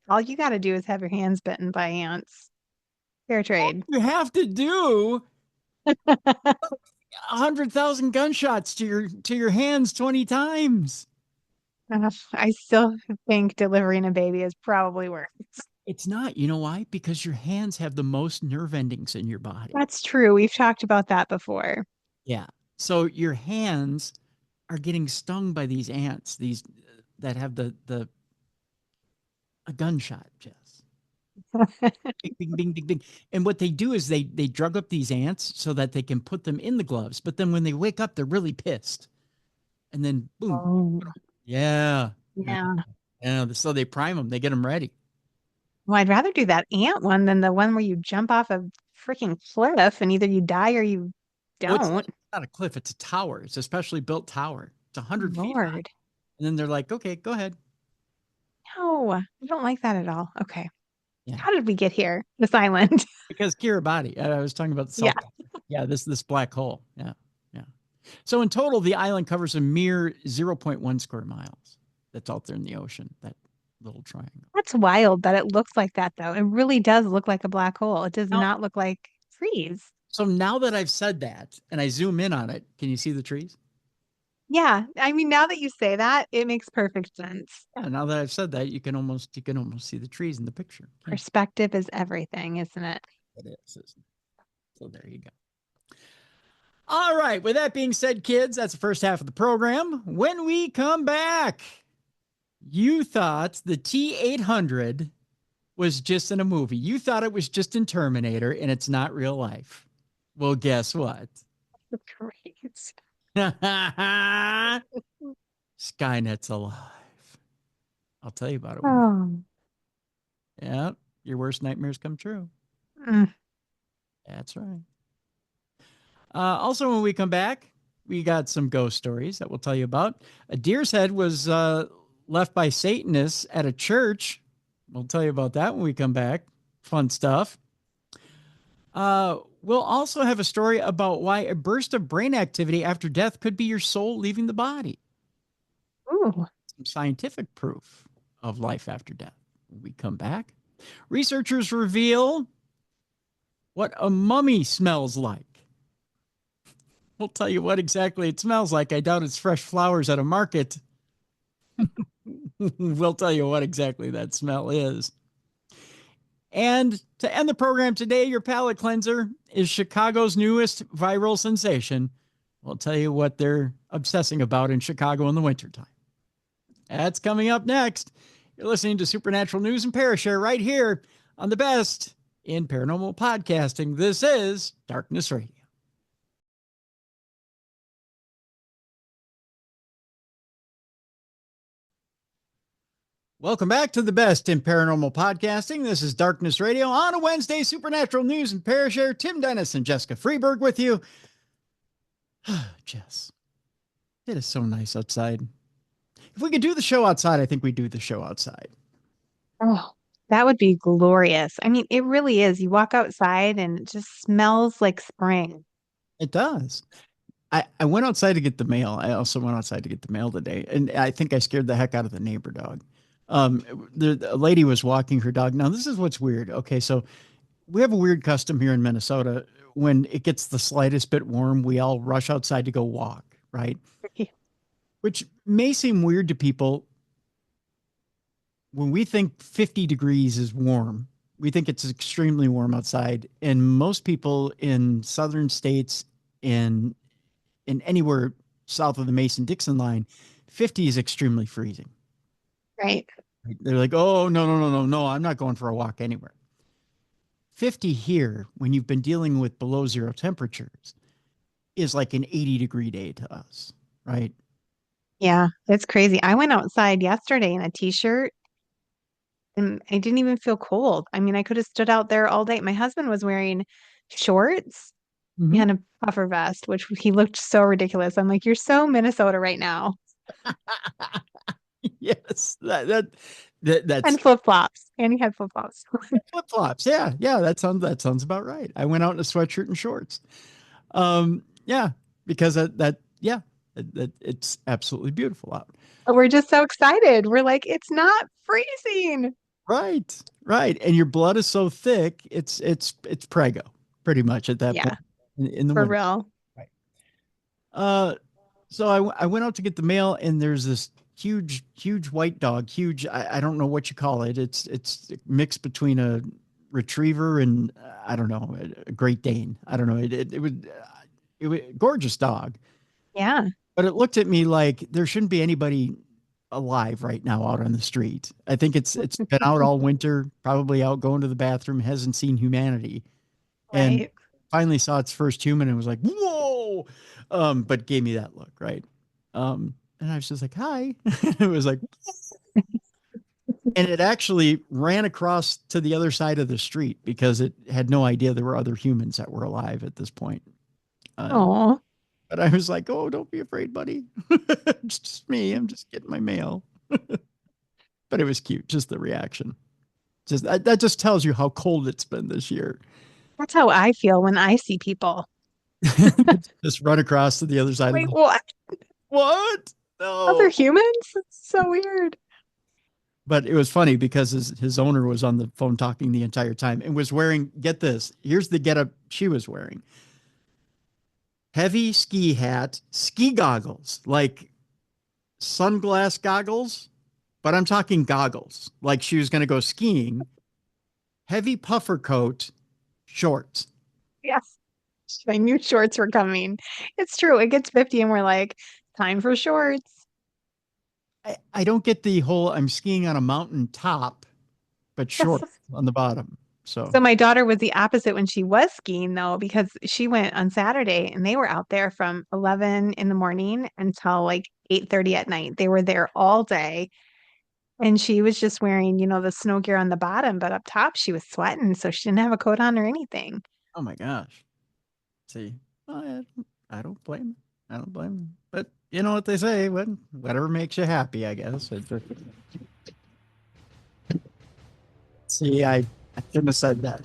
all you got to do is have your hands bitten by ants. Fair trade. You have to do 100,000 gunshots to your hands 20 times. I still think delivering a baby is probably worse. It's not. You know why? Because your hands have the most nerve endings in your body. That's true. We've talked about that before. Yeah. So your hands are getting stung by these ants, these that have the a gunshot, Jess. Bing, bing, bing, bing, bing. And what they do is they drug up these ants so that they can put them in the gloves. But then when they wake up, they're really pissed. And then boom. Oh, Yeah. Yeah. yeah. Yeah. So they prime them. They get them ready. Well, I'd rather do that ant one than the one where you jump off a freaking cliff and either you die or you Well, it's don't. not a cliff. It's a tower. It's a specially built tower. It's 100 feet high. Lord. And then they're like, okay, go ahead. No, I don't like that at all. Okay. Yeah. How did we get here? This island. Because Kiribati, I was talking about the Yeah. South. Yeah, this black hole. Yeah. Yeah. So in total, the island covers a mere zero point 0.1 square miles. That's out there in the ocean, that little triangle. That's wild that it looks like that, though. It really does look like a black hole. It does Now, not look like trees. so now that I've said that and I zoom in on it, can you see the trees? Yeah. I mean, now that you say that, it makes perfect sense. Yeah, now that I've said that, you can almost see the trees in the picture. Can't Perspective is everything, isn't it? you? It is, isn't it? So there you go. All right. With that being said, kids, that's the first half of the program. When we come back, you thought the T-800 was just in a movie. You thought it was just in Terminator, and it's not real life. Well, guess what? Great. Skynet's alive. I'll tell you about it when we. Oh. Yeah, your worst nightmares come true. Mm. That's right. Also, when we come back, we got some ghost stories that we'll tell you about. A deer's head was left by Satanists at a church. We'll tell you about that when we come back. Fun stuff. We'll also have a story about why a burst of brain activity after death could be your soul leaving the body. Ooh. Some scientific proof of life after death. When we come back, researchers reveal what a mummy smells like. We'll tell you what exactly it smells like. I doubt it's fresh flowers at a market. We'll tell you what exactly that smell is. And to end the program today, your palate cleanser is Chicago's newest viral sensation. We'll tell you what they're obsessing about in Chicago in the wintertime. That's coming up next. You're listening to Supernatural News and Parashare right here on the best in paranormal podcasting. This is Darkness Radio. Welcome back to the best in paranormal podcasting. This is Darkness Radio on a Wednesday, Supernatural News and Parashare. Tim Dennis and Jessica Freeburg with you. Jess, it is so nice outside. If we could do the show outside, I think we'd do the show outside. Oh, that would be glorious. I mean, it really is. You walk outside and it just smells like spring. It does. I went outside to get the mail. I also went outside to get the mail today, and I think I scared the heck out of the neighbor dog. The lady was walking her dog. Now, this is what's weird. Okay, so we have a weird custom here in Minnesota. When it gets the slightest bit warm, we all rush outside to go walk, right? Yeah. Which may seem weird to people. When we think 50 degrees is warm, we think it's extremely warm outside. And most people in southern states and in anywhere south of the Mason-Dixon line, 50 is extremely freezing. Right. They're like, oh, no, I'm not going for a walk anywhere. 50 here, when you've been dealing with below zero temperatures, is like an 80-degree day to us, right? Yeah, it's crazy. I went outside yesterday in a t-shirt and I didn't even feel cold. I mean, I could have stood out there all day. My husband was wearing shorts and a puffer vest, which he looked so ridiculous. I'm like, you're so Minnesota right now. Yes, that's And flip-flops. And he had flip-flops. flip-flops. Yeah, that sounds about right. I went out in a sweatshirt and shorts. Yeah, because it's absolutely beautiful out. We're just so excited. We're like, it's not freezing. Right. And your blood is so thick, it's prego, pretty much at that point in the for winter. real. Right. So I went out to get the mail, and there's this huge white dog. Huge. I don't know what you call it. It's mixed between a retriever and I don't know, a Great Dane. I don't know. It was gorgeous dog. Yeah. But it looked at me like there shouldn't be anybody alive right now out on the street. I think it's been out all winter, probably out going to the bathroom, hasn't seen humanity. And finally saw its first human and was like, whoa, but gave me that look, right? And I was just like, hi. It was like, and it actually ran across to the other side of the street because it had no idea there were other humans that were alive at this point. Oh. But I was like, oh, don't be afraid, buddy. It's just me. I'm just getting my mail. But it was cute, just the reaction. Just that just tells you how cold it's been this year. That's how I feel when I see people. Just run across to the other side. Wait, what? What? No. Other humans? It's so weird. But it was funny because his owner was on the phone talking the entire time and was wearing, get this, here's the getup she was wearing. Heavy ski hat, ski goggles, like sunglass goggles, but I'm talking goggles, like she was going to go skiing. Heavy puffer coat, shorts. Yes. I knew shorts were coming. It's true. It gets 50 and we're like, time for shorts. I don't get the whole I'm skiing on a mountain top, but shorts on the bottom. So my daughter was the opposite when she was skiing, though, because she went on Saturday and they were out there from 11 in the morning until like 8:30 at night. They were there all day. And she was just wearing, the snow gear on the bottom, but up top she was sweating. So she didn't have a coat on or anything. Oh my gosh. See, I don't blame her. I don't blame her. But you know what they say, whatever makes you happy, I guess. See, I shouldn't have said that.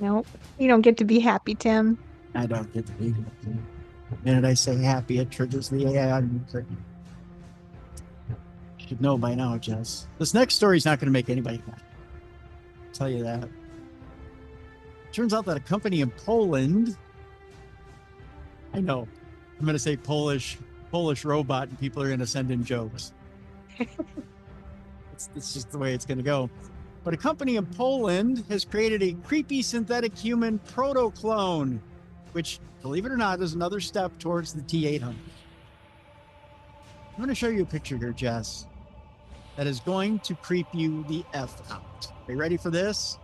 Nope. You don't get to be happy, Tim. I don't get to be happy. The minute I say happy, it triggers the AI music. You should know by now, Jess. This next story is not going to make anybody happy. I'll tell you that. Turns out that a company in Poland I know. I'm going to say Polish robot, and people are going to send in jokes. It's just the way it's going to go. But a company in Poland has created a creepy synthetic human proto-clone, which, believe it or not, is another step towards the T-800. I'm going to show you a picture here, Jess, that is going to creep you the F out. Are you ready for this?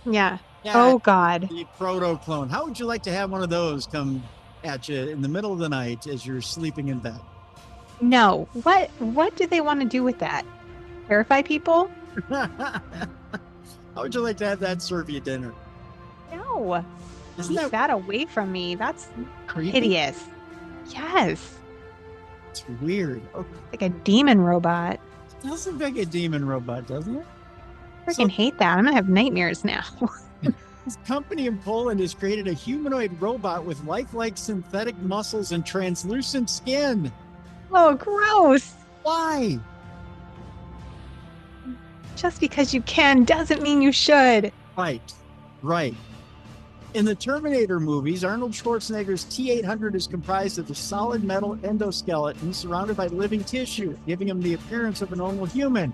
Yeah. Yeah. Oh, God. The proto-clone. How would you like to have one of those come at you in the middle of the night as you're sleeping in bed? No. What do they want to do with that? Terrify people? How would you like to have that serve you dinner? No. Isn't Keep that away from me. That's creepy? hideous. Yes. It's weird. Okay. Like a demon robot. It does look like a demon robot, doesn't it? Freaking hate that. I'm gonna have nightmares now. This company in Poland has created a humanoid robot with lifelike synthetic muscles and translucent skin. Oh, gross. Why? Just because you can doesn't mean you should. Right. In the Terminator movies, Arnold Schwarzenegger's T-800 is comprised of a solid metal endoskeleton surrounded by living tissue, giving him the appearance of a normal human.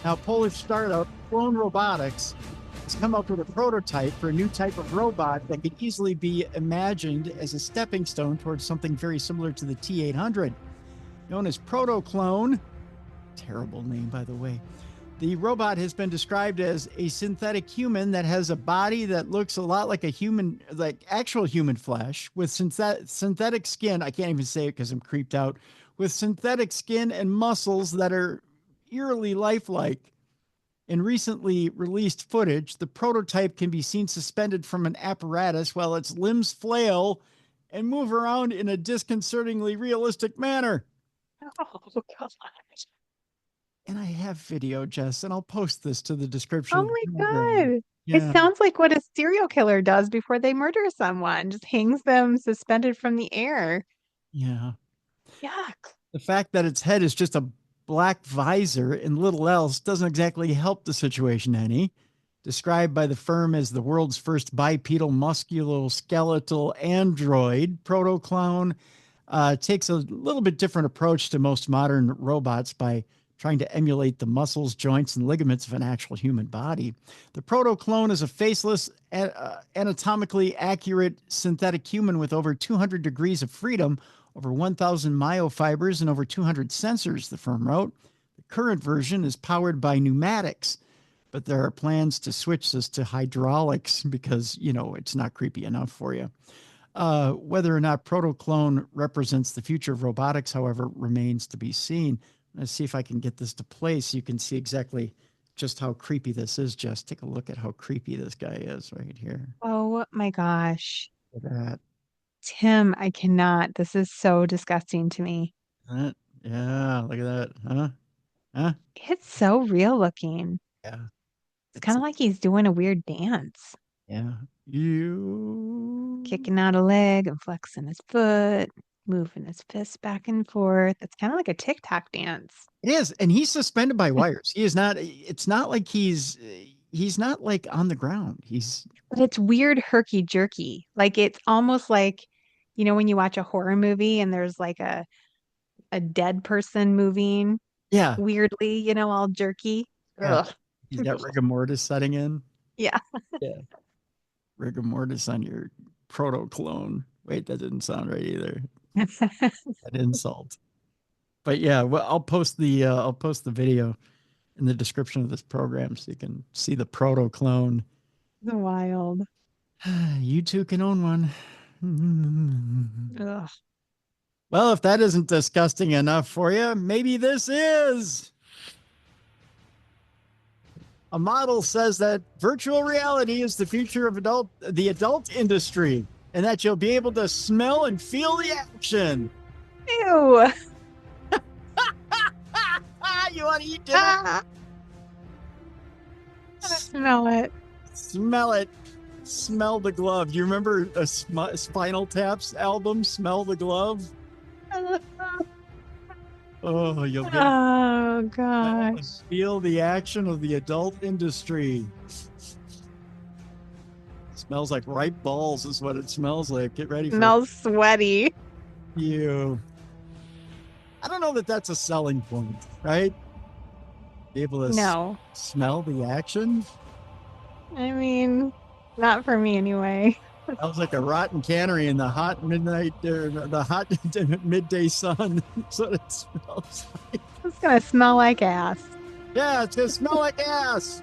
Now, Polish startup Clone Robotics has come up with a prototype for a new type of robot that could easily be imagined as a stepping stone towards something very similar to the T-800. Known as Proto-Clone, terrible name, by the way, the robot has been described as a synthetic human that has a body that looks a lot like a human, like actual human flesh, with synthetic skin. I can't even say it because I'm creeped out. With synthetic skin and muscles that are eerily lifelike. In recently released footage, the prototype can be seen suspended from an apparatus while its limbs flail and move around in a disconcertingly realistic manner. Oh, God. And I have video, Jess, and I'll post this to the description. Oh my God. Yeah. It sounds like what a serial killer does before they murder someone. Just hangs them suspended from the air. Yeah. Yuck. The fact that its head is just a black visor and little else doesn't exactly help the situation any. Described by the firm as the world's first bipedal musculoskeletal android, Proto-Clone takes a little bit different approach to most modern robots by trying to emulate the muscles, joints, and ligaments of an actual human body. The Proto-Clone is a faceless, anatomically accurate synthetic human with over 200 degrees of freedom, over 1,000 myofibers, and over 200 sensors, the firm wrote. The current version is powered by pneumatics, but there are plans to switch this to hydraulics because, it's not creepy enough for you. Whether or not Proto-Clone represents the future of robotics, however, remains to be seen. Let's see if I can get this to play so you can see exactly just how creepy this is. Just take a look at how creepy this guy is right here. Oh my gosh. Look at that. Tim, I cannot. This is so disgusting to me. Yeah, look at that. Huh? It's so real looking. Yeah. It's kind of like he's doing a weird dance. Yeah. Kicking out a leg and flexing his foot, moving his fists back and forth. It's kind of like a TikTok dance. It is. And he's suspended by wires. It's not like he's not like on the ground. But it's weird herky jerky. Like it's almost like, when you watch a horror movie and there's like a dead person moving weirdly, all jerky. Yeah. Ugh. He's got rigor mortis setting in. Yeah. Yeah. Rigor mortis on your Proto-Clone. Wait, that didn't sound right either. An insult. But yeah, well, I'll post the video in the description of this program so you can see the Proto-Clone. Wild. You too can own one. Ugh. Well, if that isn't disgusting enough for you, maybe this is. A model says that virtual reality is the future of the adult industry, and that you'll be able to smell and feel the action. Ew. You want to eat dinner? Smell it. Smell it. Smell the glove. Do you remember a Spinal Tap's album, Smell the Glove? Oh, you'll get Oh, gosh. feel the action of the adult industry. Smells like ripe balls is what it smells like. Get ready for Smells sweaty. you. I don't know that that's a selling point, right? Be able to No. smell the action. I mean, not for me anyway. Smells like a rotten cannery in the hot midnight, the hot midday sun. That's what it smells like. It's gonna smell like ass. Yeah, it's gonna smell like ass.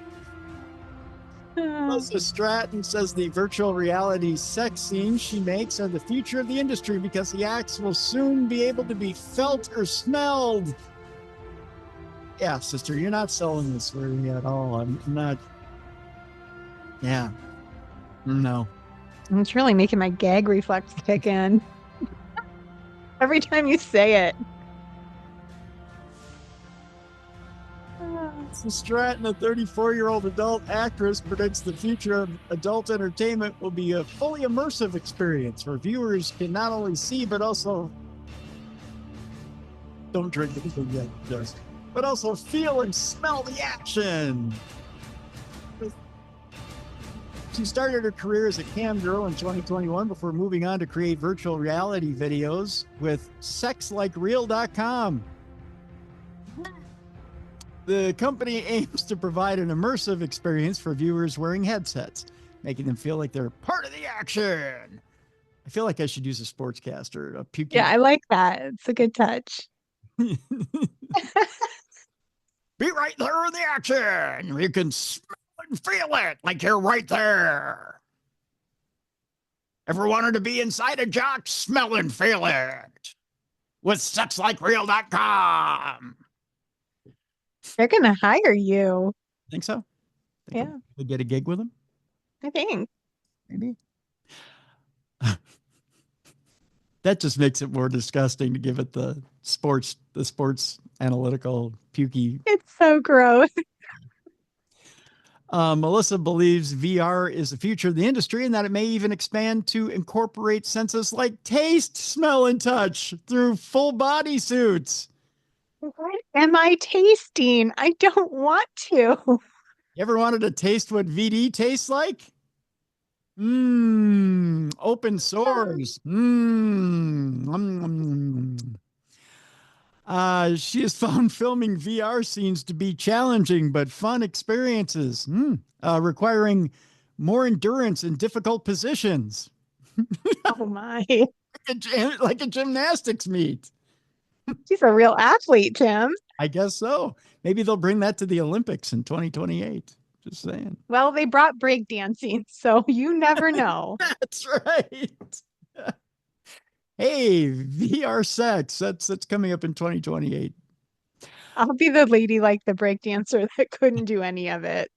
Melissa Stratton says the virtual reality sex scenes she makes are the future of the industry because the acts will soon be able to be felt or smelled. Yeah, sister, you're not selling this for me at all. I'm not. Yeah. No. It's really making my gag reflex kick in. Every time you say it. So Stratton, a 34-year-old adult actress, predicts the future of adult entertainment will be a fully immersive experience where viewers can not only see but also don't drink anything yet, just but also feel and smell the action. She started her career as a cam girl in 2021 before moving on to create virtual reality videos with sexlikereal.com. The company aims to provide an immersive experience for viewers wearing headsets, making them feel like they're part of the action. I feel like I should use a sportscaster, a pukey. Yeah, I like that. It's a good touch. Be right there in the action. You can smell and feel it like you're right there. Ever wanted to be inside a jock? Smell and feel it with sexlikereal.com. They're gonna hire you. Think so? Think Yeah. we get a gig with them? I think. Maybe. That just makes it more disgusting to give it the sports analytical pukey. It's so gross. Melissa believes VR is the future of the industry and that it may even expand to incorporate senses like taste, smell, and touch through full body suits. What am I tasting? I don't want to. You ever wanted to taste what VD tastes like? Open sores. She has found filming VR scenes to be challenging but fun experiences, requiring more endurance in difficult positions. Oh my. Like a gymnastics meet. She's a real athlete, Tim. I guess so. Maybe they'll bring that to the Olympics in 2028. Just saying. Well, they brought breakdancing, so you never know. That's right. Hey, VR sex. That's coming up in 2028. I'll be the lady like the breakdancer that couldn't do any of it.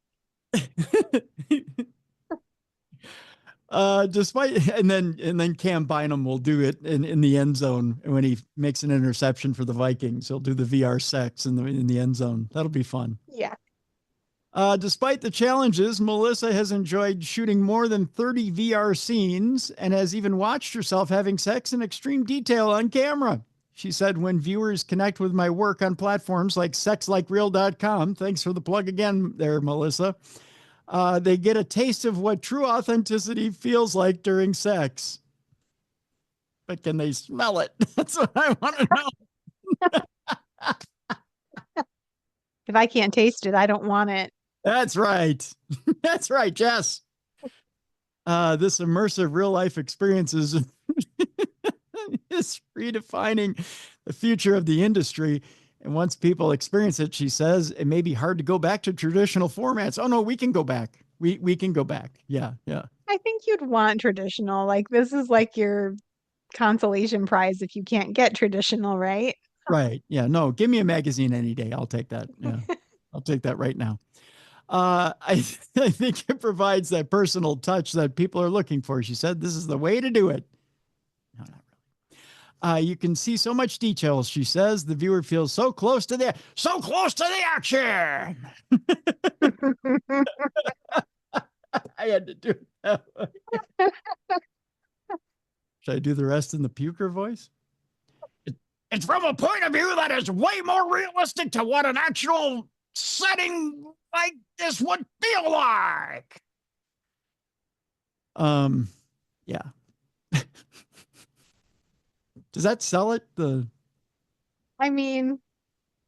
And then Cam Bynum will do it in the end zone when he makes an interception for the Vikings. He'll do the VR sex in the end zone. That'll be fun. Yeah. Despite the challenges, Melissa has enjoyed shooting more than 30 VR scenes and has even watched herself having sex in extreme detail on camera. She said, when viewers connect with my work on platforms like sexlikereal.com, thanks for the plug again there, Melissa, they get a taste of what true authenticity feels like during sex. But can they smell it? That's what I want to know. If I can't taste it, I don't want it. That's right. That's right, Jess. This immersive real life experience is redefining the future of the industry. And once people experience it, she says, it may be hard to go back to traditional formats. Oh, no, we can go back. We can go back. Yeah, yeah. I think you'd want traditional. Like, this is like your consolation prize if you can't get traditional, right? Right. Yeah. No, give me a magazine any day. I'll take that. Yeah. I'll take that right now. I think it provides that personal touch that people are looking for. She said, this is the way to do it. No, not really. You can see so much details. She says the viewer feels so close to the action. I had to do it that way. Should I do the rest in the puker voice? It's from a point of view that is way more realistic to what an actual setting like this would feel like. Yeah. Does that sell it? I mean,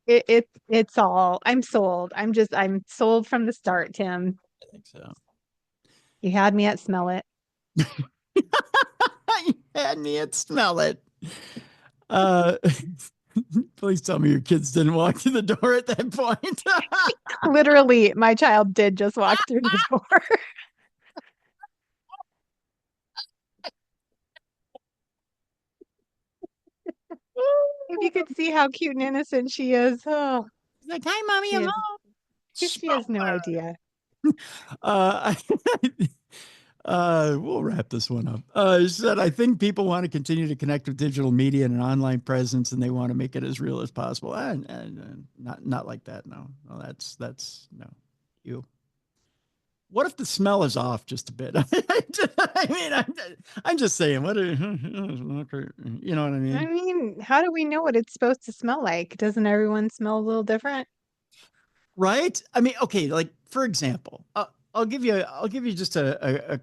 it's all. I'm sold. I'm sold from the start, Tim. I think so. You had me at smell it. You had me at smell it. Uh, please tell me your kids didn't walk through the door at that point. Literally, my child did just walk through the door. If you could see how cute and innocent she is. Oh, He's like, hi, mommy, she I'm is. home. She has no idea. Uh, we'll wrap this one up. She said, I think people want to continue to connect with digital media and an online presence, and they want to make it as real as possible. Not like that. No, that's no. You. What if the smell is off just a bit? I mean, I'm just saying. You know what I I mean? mean, how do we know what it's supposed to smell like? Doesn't everyone smell a little different? Right? I mean, okay. Like for example, I'll give you just a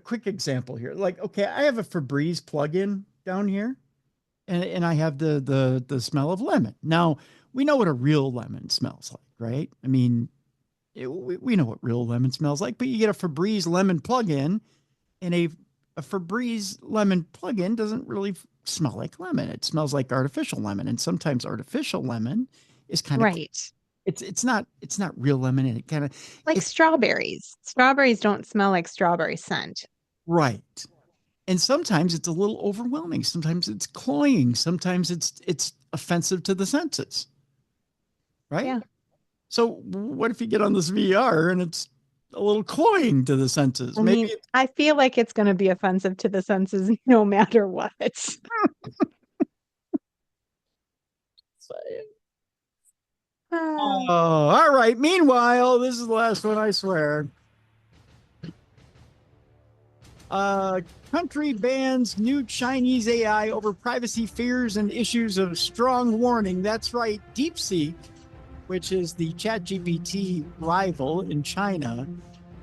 quick example here. Like, okay, I have a Febreze plug-in down here, and I have the smell of lemon. Now we know what a real lemon smells like, right? I mean, we know what real lemon smells like, but you get a Febreze lemon plug-in, and a Febreze lemon plug-in doesn't really smell like lemon. It smells like artificial lemon, and sometimes artificial lemon is kind of Right. it's not real lemon, and it kind of Like it's strawberries. Strawberries don't smell like strawberry scent. right. And sometimes it's a little overwhelming. Sometimes it's cloying. Sometimes it's offensive to the senses, right? Yeah. So what if you get on this VR and it's a little cloying to the senses? I Maybe mean, I feel like it's going to be offensive to the senses no matter what. oh, Ah. all right. Meanwhile, this is the last one, I swear. Uh, Country bans new Chinese AI over privacy fears and issues of strong warning. That's right. DeepSeek, which is the ChatGPT rival in China,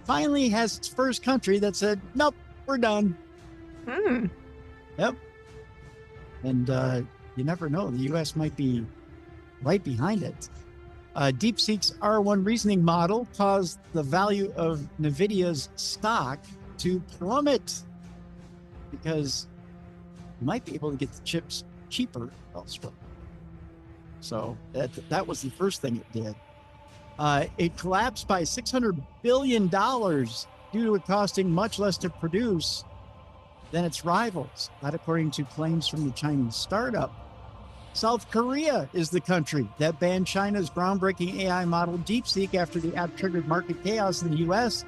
finally has its first country that said, nope, we're done. Hmm. Yep. And you never know. The U.S. might be right behind it. DeepSeek's R1 reasoning model caused the value of NVIDIA's stock to plummet because you might be able to get the chips cheaper elsewhere. So that was the first thing it did. It collapsed by $600 billion due to it costing much less to produce than its rivals. That according to claims from the Chinese startup. South Korea is the country that banned China's groundbreaking AI model DeepSeek after the app triggered market chaos in the U.S.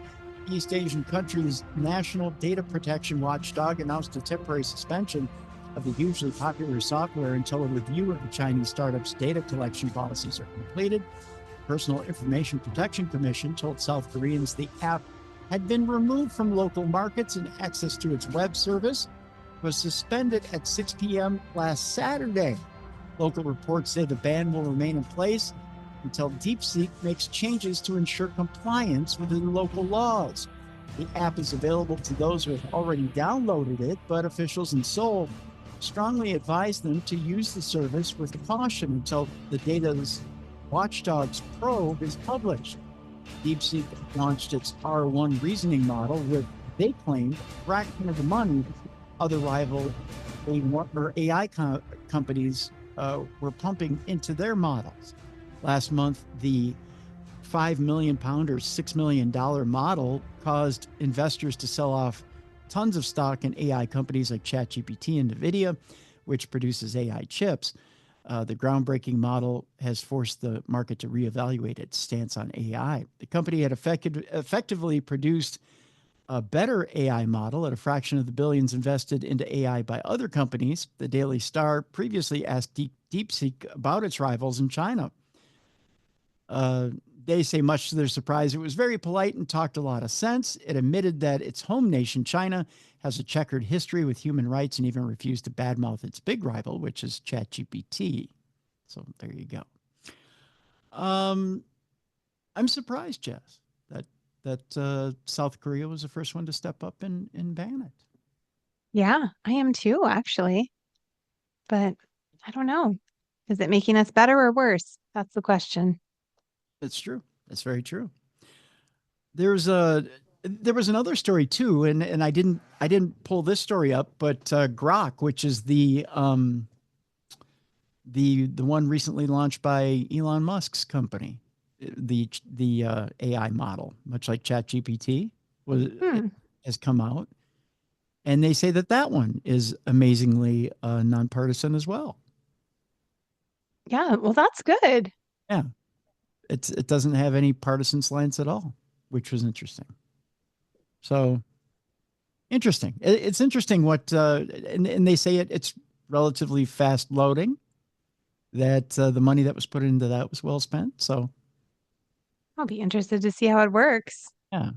East Asian country's national data protection watchdog announced a temporary suspension of the hugely popular software until a review of the Chinese startup's data collection policies are completed. Personal Information Protection Commission told South Koreans the app had been removed from local markets and access to its web service was suspended at 6 p.m. last Saturday. Local reports say the ban will remain in place until DeepSeek makes changes to ensure compliance with the local laws. The app is available to those who have already downloaded it, but officials in Seoul strongly advise them to use the service with caution until the data's watchdog's probe is published. DeepSeek launched its R1 reasoning model with, they claim, a fraction of the money other rival AI companies were pumping into their models. Last month, the £5 million or $6 million model caused investors to sell off tons of stock in AI companies like ChatGPT and NVIDIA, which produces AI chips. The groundbreaking model has forced the market to reevaluate its stance on AI. The company had effectively produced a better AI model at a fraction of the billions invested into AI by other companies. The Daily Star previously asked DeepSeek about its rivals in China. They say, much to their surprise, it was very polite and talked a lot of sense. It admitted that its home nation, China, has a checkered history with human rights and even refused to badmouth its big rival, which is ChatGPT. So there you go. I'm surprised, Jess, that that South Korea was the first one to step up and ban it. Yeah, I am too, actually. But I don't know. Is it making us better or worse? That's the question. It's true. It's very true. There was another story too, and I didn't pull this story up, but Grok, which is the one recently launched by Elon Musk's company, the AI model, much like ChatGPT, was Hmm. has come out, and they say that one is amazingly nonpartisan as well. Yeah, well, that's good. Yeah, it doesn't have any partisan slants at all, which was interesting. So interesting. It's interesting what and they say it's relatively fast loading. That the money that was put into that was well spent. So I'll be interested to see how it works. yeah.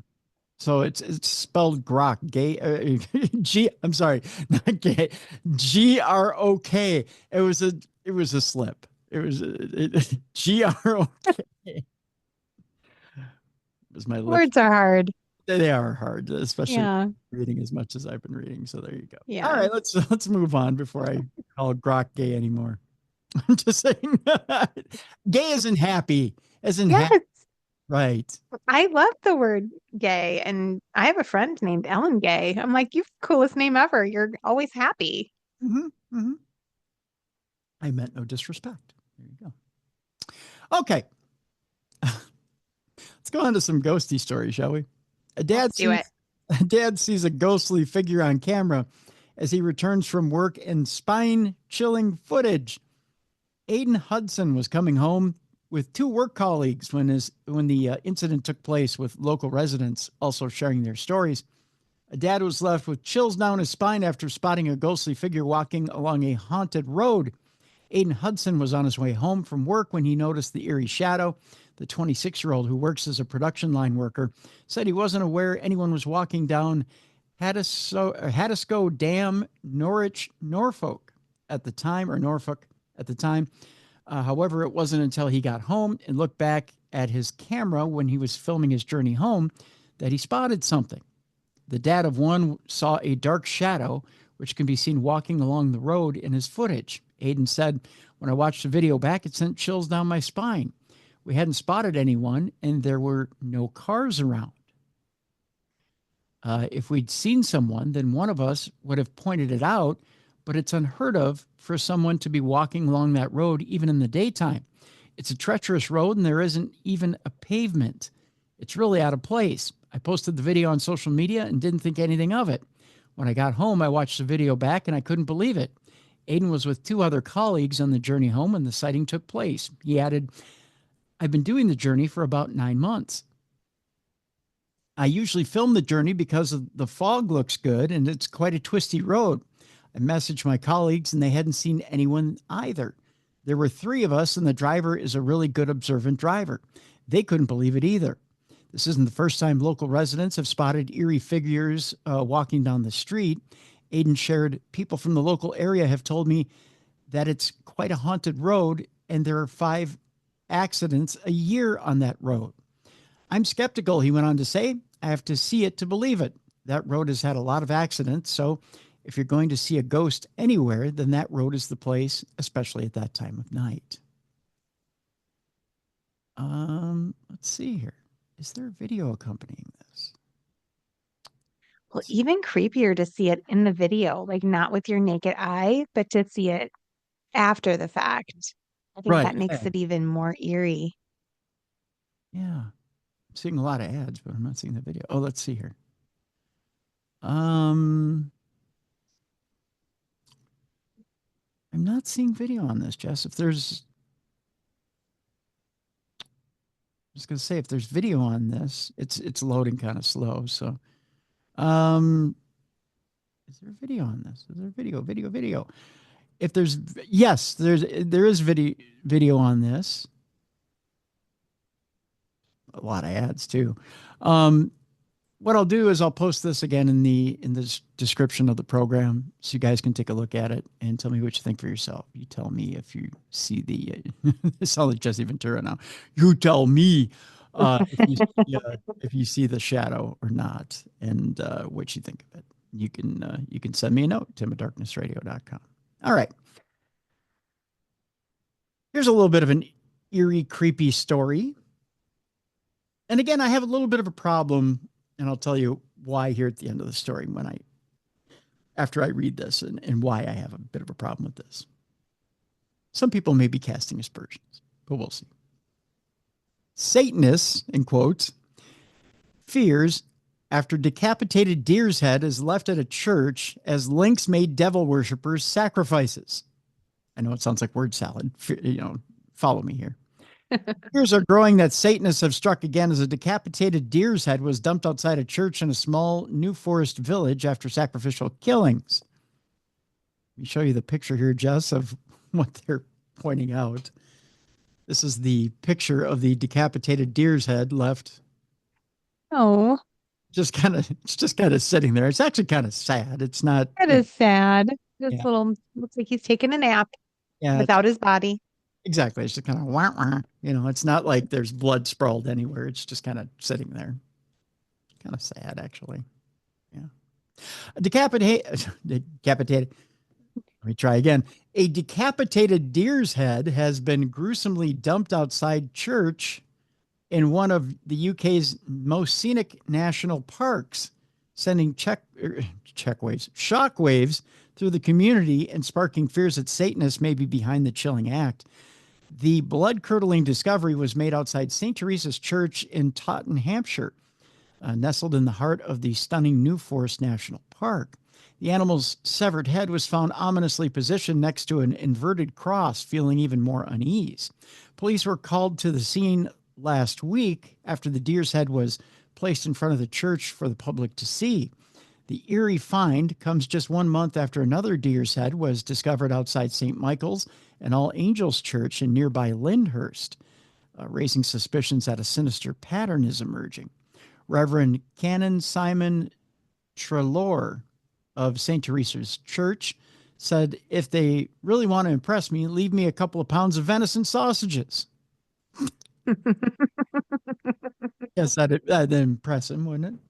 So it's spelled Grok, gay, G. I'm sorry, not gay, Grok. It was a slip. It was Grok. It was my lips. Words are hard. They are hard, especially Yeah. reading as much as I've been reading. So there you go. All Yeah. right, let's move on before I call Grok gay anymore. I'm just saying, gay isn't happy, isn't happy, Yes. right? I love the word gay. And I have a friend named Ellen Gay. I'm like, you've the coolest name ever. You're always happy. Mm-hmm, mm-hmm. I meant no disrespect. There you go. Okay, let's go on to some ghosty stories, shall we? A dad Let's do sees it. a dad sees a ghostly figure on camera as he returns from work in spine-chilling footage. Aiden Hudson was coming home with two work colleagues when the incident took place, with local residents also sharing their stories. A dad was left with chills down his spine after spotting a ghostly figure walking along a haunted road. Aiden Hudson was on his way home from work when he noticed the eerie shadow. The 26-year-old, who works as a production line worker, said he wasn't aware anyone was walking down Haddiscoe Dam, Norwich, Norfolk at the time, or Norfolk at the time. However, it wasn't until he got home and looked back at his camera when he was filming his journey home that he spotted something. The dad of one saw a dark shadow, which can be seen walking along the road in his footage. Aiden said, "When I watched the video back, it sent chills down my spine. We hadn't spotted anyone, and there were no cars around. If we'd seen someone, then one of us would have pointed it out, but it's unheard of for someone to be walking along that road even in the daytime. It's a treacherous road, and there isn't even a pavement. It's really out of place. I posted the video on social media and didn't think anything of it. When I got home, I watched the video back, and I couldn't believe it." Aiden was with two other colleagues on the journey home when the sighting took place. He added, "I've been doing the journey for about 9 months. I usually film the journey because of the fog looks good and it's quite a twisty road. I messaged my colleagues and they hadn't seen anyone either. There were three of us and the driver is a really good observant driver. They couldn't believe it either. This isn't the first time local residents have spotted eerie figures walking down the street." Aiden shared, "People from the local area have told me that it's quite a haunted road and there are 5 accidents a year on that road. I'm skeptical," he went on to say. "I have to see it to believe it. That road has had a lot of accidents, so if you're going to see a ghost anywhere, then that road is the place, especially at that time of night." Let's see here. Is there a video accompanying this? Well, even creepier to see it in the video, like not with your naked eye, but to see it after the fact. I think Right. that makes Yeah. it even more eerie. Yeah. I'm seeing a lot of ads, but I'm not seeing the video. Oh, let's see here. I'm not seeing video on this, Jess. If there's, I was going to say, if there's video on this, it's loading kind of slow. So, um, is there video on this? Is there video? If there's, yes, there is video on this. A lot of ads too. What I'll do is I'll post this again in the description of the program, so you guys can take a look at it and tell me what you think for yourself. You tell me if you see the. It sounds like Jesse Ventura now. You tell me. if you see the shadow or not, and what you think of it. You can send me a note, tim@darknessradio.com. All right. Here's a little bit of an eerie, creepy story. And again, I have a little bit of a problem, and I'll tell you why here at the end of the story after I read this and why I have a bit of a problem with this. Some people may be casting aspersions, but we'll see. Satanists, in quotes, fears after decapitated deer's head is left at a church as lynx made devil worshippers sacrifices. I know it sounds like word salad. Follow me here. Fears are growing that Satanists have struck again as a decapitated deer's head was dumped outside a church in a small New Forest village after sacrificial killings. Let me show you the picture here, Jess, of what they're pointing out. This is the picture of the decapitated deer's head left. Oh, It's just kind of sitting there. It's actually kind of sad. It's not. that is sad. This Yeah. little looks like he's taking a nap Yeah, without his body. exactly. It's just kind of wah, wah. It's not like there's blood sprawled anywhere. It's just kind of sitting there. Kind of sad, actually. Yeah. Decapitated. Let me try again. A decapitated deer's head has been gruesomely dumped outside church in one of the UK's most scenic national parks, sending shockwaves through the community and sparking fears that Satanists may be behind the chilling act. The blood-curdling discovery was made outside St. Teresa's Church in Taunton, Hampshire, nestled in the heart of the stunning New Forest National Park. The animal's severed head was found ominously positioned next to an inverted cross, feeling even more unease. Police were called to the scene last week after the deer's head was placed in front of the church for the public to see. The eerie find comes just 1 month after another deer's head was discovered outside St. Michael's and All Angels Church in nearby Lyndhurst, raising suspicions that a sinister pattern is emerging. Reverend Canon Simon Trelaw of St. Teresa's Church said, "If they really want to impress me, leave me a couple of pounds of venison sausages." Yes, that'd impress him, wouldn't it?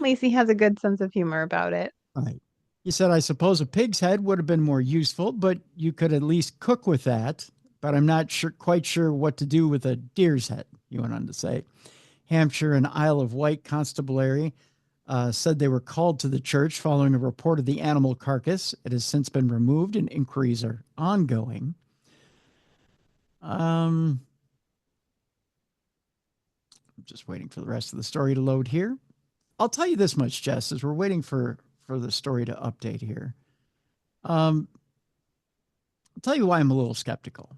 Lacey has a good sense of humor about it. Right. He said, "I suppose a pig's head would have been more useful, but you could at least cook with that. But I'm not quite sure what to do with a deer's head," he went on to say. Hampshire and Isle of Wight Constabulary said they were called to the church following a report of the animal carcass. It has since been removed and inquiries are ongoing. I'm just waiting for the rest of the story to load here. I'll tell you this much, Jess, as we're waiting for the story to update here. I'll tell you why I'm a little skeptical.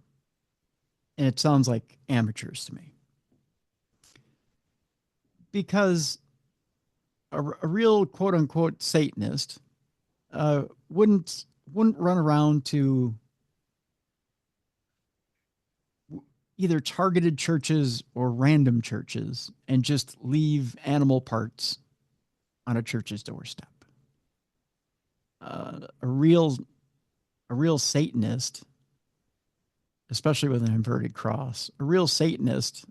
And it sounds like amateurs to me. Because a real quote unquote Satanist wouldn't run around to either targeted churches or random churches and just leave animal parts on a church's doorstep. A real Satanist, especially with an inverted cross, a real Satanist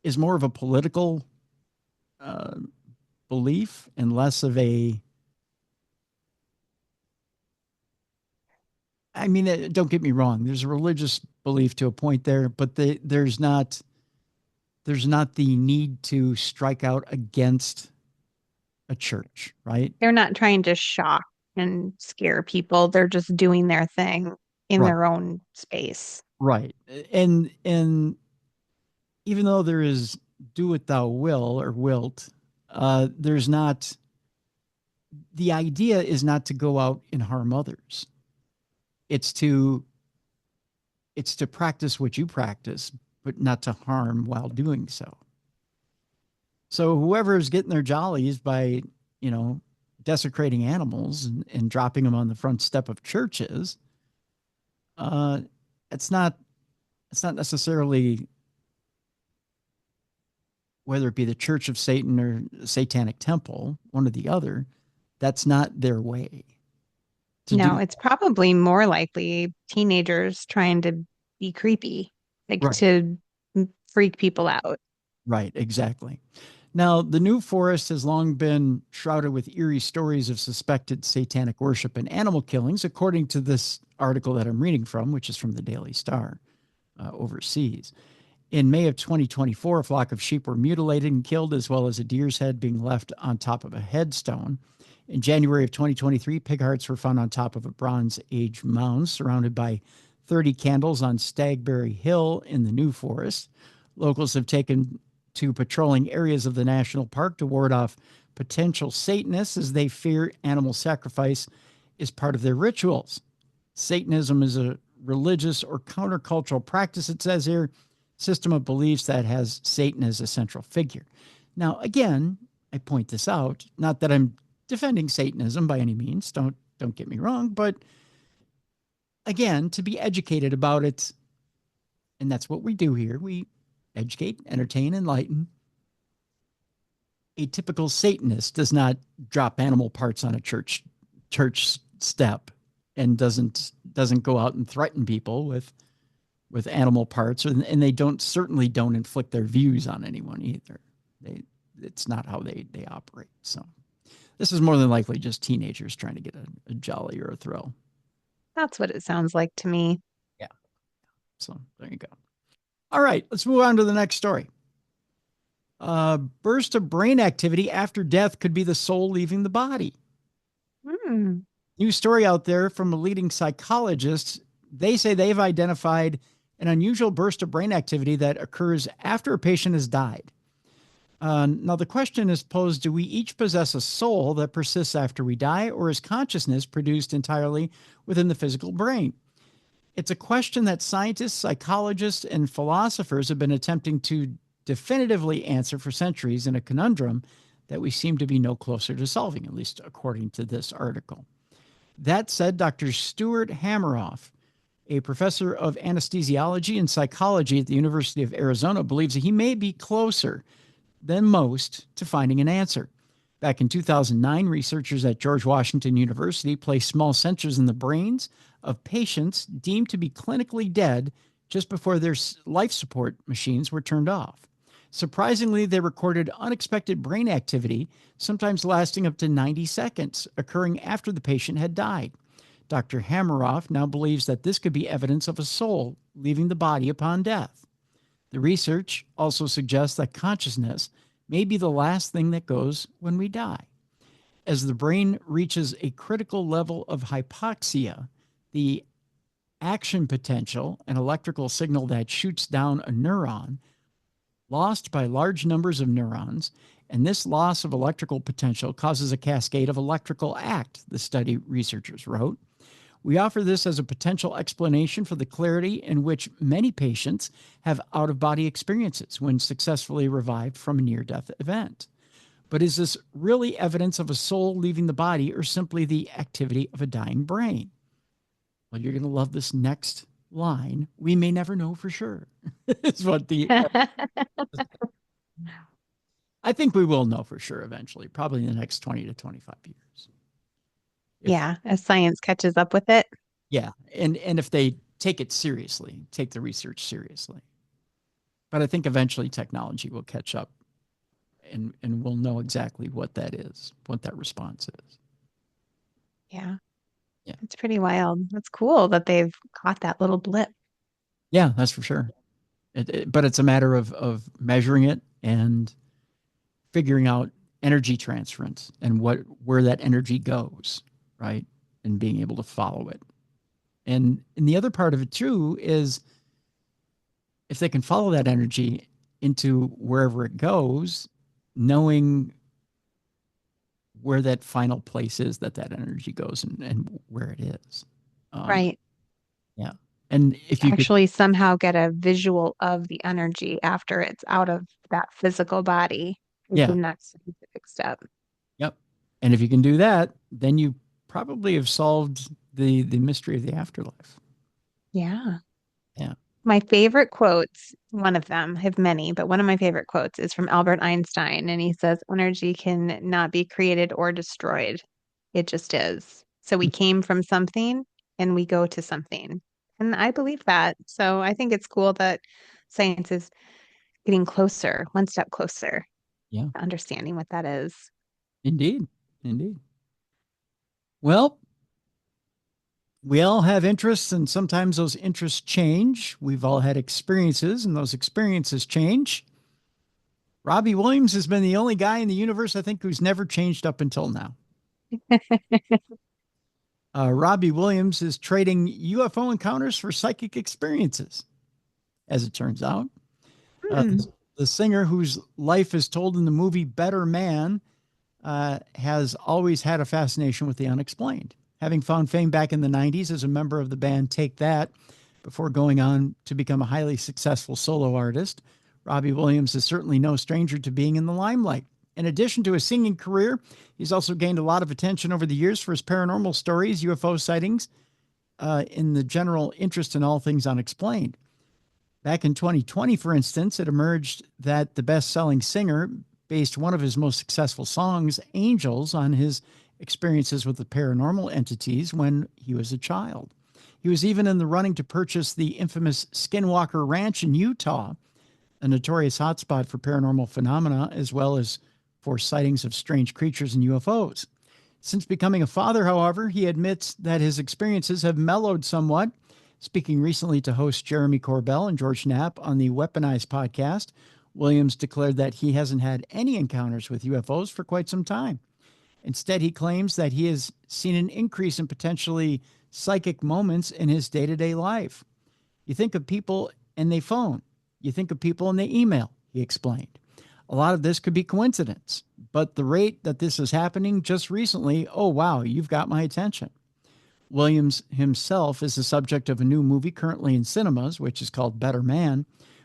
is more of a political belief and less of a, I mean, don't get me wrong. There's a religious belief to a point there, but there's not the need to strike out against a church, right? They're not trying to shock and scare people. They're just doing their thing in Right. their own space. Right. And even though there is do what thou will or wilt, there's not, the idea is not to go out and harm others. It's to practice what you practice, but not to harm while doing so. So whoever is getting their jollies by, desecrating animals and dropping them on the front step of churches, it's not necessarily, whether it be the Church of Satan or Satanic Temple, one or the other, that's not their way. It's probably more likely teenagers trying to be creepy, like Right. to freak people out. Right, exactly. Now, the New Forest has long been shrouded with eerie stories of suspected satanic worship and animal killings, according to this article that I'm reading from, which is from the Daily Star overseas. In May of 2024, a flock of sheep were mutilated and killed, as well as a deer's head being left on top of a headstone. In January of 2023, pig hearts were found on top of a Bronze Age mound surrounded by 30 candles on Stagberry Hill in the New Forest. Locals have taken to patrolling areas of the national park to ward off potential Satanists as they fear animal sacrifice is part of their rituals. Satanism is a religious or countercultural practice, it says here, system of beliefs that has Satan as a central figure. Now, again, I point this out, not that I'm defending Satanism by any means, don't get me wrong, but again, to be educated about it, and that's what we do here. We educate, entertain, enlighten. A typical Satanist does not drop animal parts on a church step and doesn't go out and threaten people with animal parts, and they certainly don't inflict their views on anyone either. It's not how they operate. So this is more than likely just teenagers trying to get a jolly or a thrill. That's what it sounds like to me. Yeah. So there you go. All right, let's move on to the next story. Burst of brain activity after death could be the soul leaving the body. New story out there from a leading psychologist. They say they've identified an unusual burst of brain activity that occurs after a patient has died. Now, the question is posed, do we each possess a soul that persists after we die, or is consciousness produced entirely within the physical brain? It's a question that scientists, psychologists, and philosophers have been attempting to definitively answer for centuries, in a conundrum that we seem to be no closer to solving, at least according to this article. That said, Dr. Stuart Hameroff, a professor of anesthesiology and psychology at the University of Arizona, believes that he may be closer than most to finding an answer. Back in 2009, researchers at George Washington University placed small sensors in the brains of patients deemed to be clinically dead just before their life support machines were turned off. Surprisingly, they recorded unexpected brain activity, sometimes lasting up to 90 seconds, occurring after the patient had died. Dr. Hameroff now believes that this could be evidence of a soul leaving the body upon death. The research also suggests that consciousness may be the last thing that goes when we die. As the brain reaches a critical level of hypoxia, the action potential, an electrical signal that shoots down a neuron, lost by large numbers of neurons, and this loss of electrical potential causes a cascade of electrical act, the study researchers wrote. We offer this as a potential explanation for the clarity in which many patients have out-of-body experiences when successfully revived from a near-death event. But is this really evidence of a soul leaving the body, or simply the activity of a dying brain? Well, you're going to love this next line. We may never know for sure. Is what I think we will know for sure eventually, probably in the next 20 to 25 years. As science catches up with it. Yeah, and if they take it seriously, take the research seriously. But I think eventually technology will catch up and we'll know exactly what that is, what that response is. Yeah. It's pretty wild. It's cool that they've caught that little blip. Yeah, that's for sure. But it's a matter of measuring it and figuring out energy transference and where that energy goes, right? And being able to follow it. And the other part of it too is if they can follow that energy into wherever it goes, knowing where that final place is that energy goes and where it is. Right. Yeah. And if you actually somehow get a visual of the energy after it's out of that physical body is the next scientific step. Yep. And if you can do that, then you probably have solved the mystery of the afterlife. Yeah. Yeah. My favorite quotes, one of them, I have many, but one of my favorite quotes is from Albert Einstein. And he says, energy can not be created or destroyed. It just is. So we came from something and we go to something. And I believe that. So I think it's cool that science is getting closer, one step closer Yeah, to understanding what that is. indeed. Indeed. Well, we all have interests, and sometimes those interests change. We've all had experiences, and those experiences change. Robbie Williams has been the only guy in the universe, I think, who's never changed up until now. Robbie Williams is trading UFO encounters for psychic experiences, as it turns out. Hmm. The singer whose life is told in the movie Better Man has always had a fascination with the unexplained. Having found fame back in the 90s as a member of the band Take That, before going on to become a highly successful solo artist, Robbie Williams is certainly no stranger to being in the limelight. In addition to his singing career, he's also gained a lot of attention over the years for his paranormal stories, UFO sightings, in the general interest in all things unexplained. Back in 2020, for instance, it emerged that the best-selling singer based one of his most successful songs, Angels, on his experiences with the paranormal entities when he was a child. He was even in the running to purchase the infamous Skinwalker Ranch in Utah, a notorious hotspot for paranormal phenomena, as well as for sightings of strange creatures and UFOs. Since becoming a father, however, he admits that his experiences have mellowed somewhat. Speaking recently to hosts Jeremy Corbell and George Knapp on the Weaponized podcast, Williams declared that he hasn't had any encounters with UFOs for quite some time. Instead, he claims that he has seen an increase in potentially psychic moments in his day-to-day life. You think of people and they phone. You think of people and they email, he explained. A lot of this could be coincidence, but the rate that this is happening just recently, oh, wow, you've got my attention. Williams himself is the subject of a new movie currently in cinemas, which is called Better Man,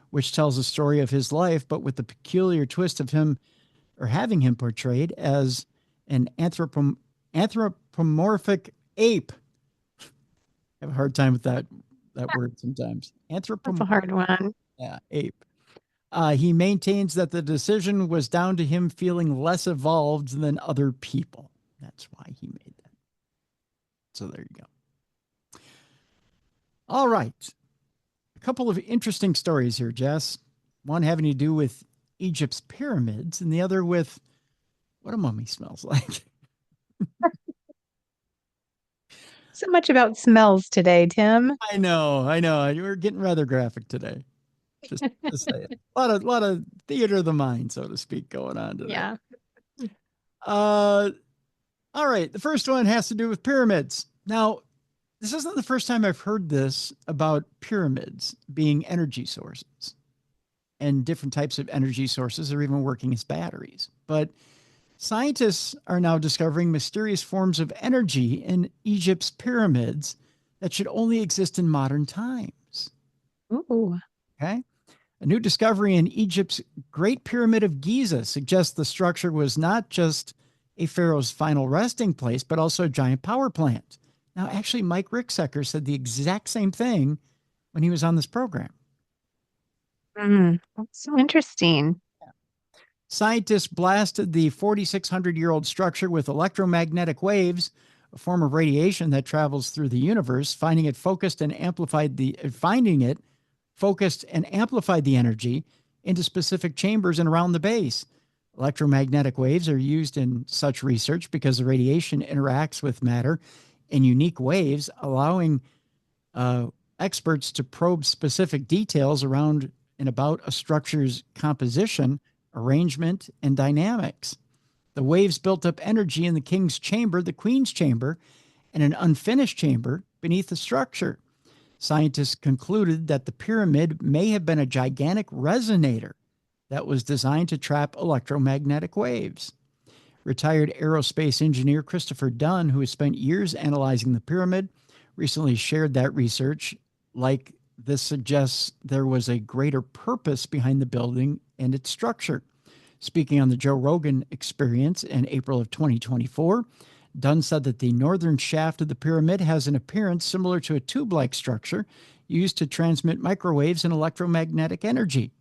which tells the story of his life, but with the peculiar twist of him or having him portrayed as an anthropomorphic ape. I have a hard time with that word sometimes. That's a hard one. Yeah, ape. He maintains that the decision was down to him feeling less evolved than other people. That's why he made that. So there you go. All right. A couple of interesting stories here, Jess. One having to do with Egypt's pyramids, and the other with what a mummy smells like. So much about smells today, Tim. I know. We're getting rather graphic today. Just to say it. A lot of theater of the mind, so to speak, going on today. Yeah. All right. The first one has to do with pyramids. Now, this isn't the first time I've heard this about pyramids being energy sources, and different types of energy sources are even working as batteries. But scientists are now discovering mysterious forms of energy in Egypt's pyramids that should only exist in modern times. Ooh. Okay. A new discovery in Egypt's Great Pyramid of Giza suggests the structure was not just a pharaoh's final resting place, but also a giant power plant. Now, actually, Mike Ricksecker said the exact same thing when he was on this program. That's so interesting. Scientists blasted the 4,600-year-old structure with electromagnetic waves, a form of radiation that travels through the universe, finding it focused and amplified the energy into specific chambers and around the base. Electromagnetic waves are used in such research because the radiation interacts with matter in unique waves, allowing experts to probe specific details around and about a structure's composition, arrangement, and dynamics. The waves built up energy in the king's chamber, the queen's chamber, and an unfinished chamber beneath the structure. Scientists concluded that the pyramid may have been a gigantic resonator that was designed to trap electromagnetic waves. Retired aerospace engineer Christopher Dunn, who has spent years analyzing the pyramid, recently shared that research. Like this suggests there was a greater purpose behind the building and its structure. Speaking on the Joe Rogan Experience in April of 2024, Dunn said that the northern shaft of the pyramid has an appearance similar to a tube-like structure used to transmit microwaves and electromagnetic energy.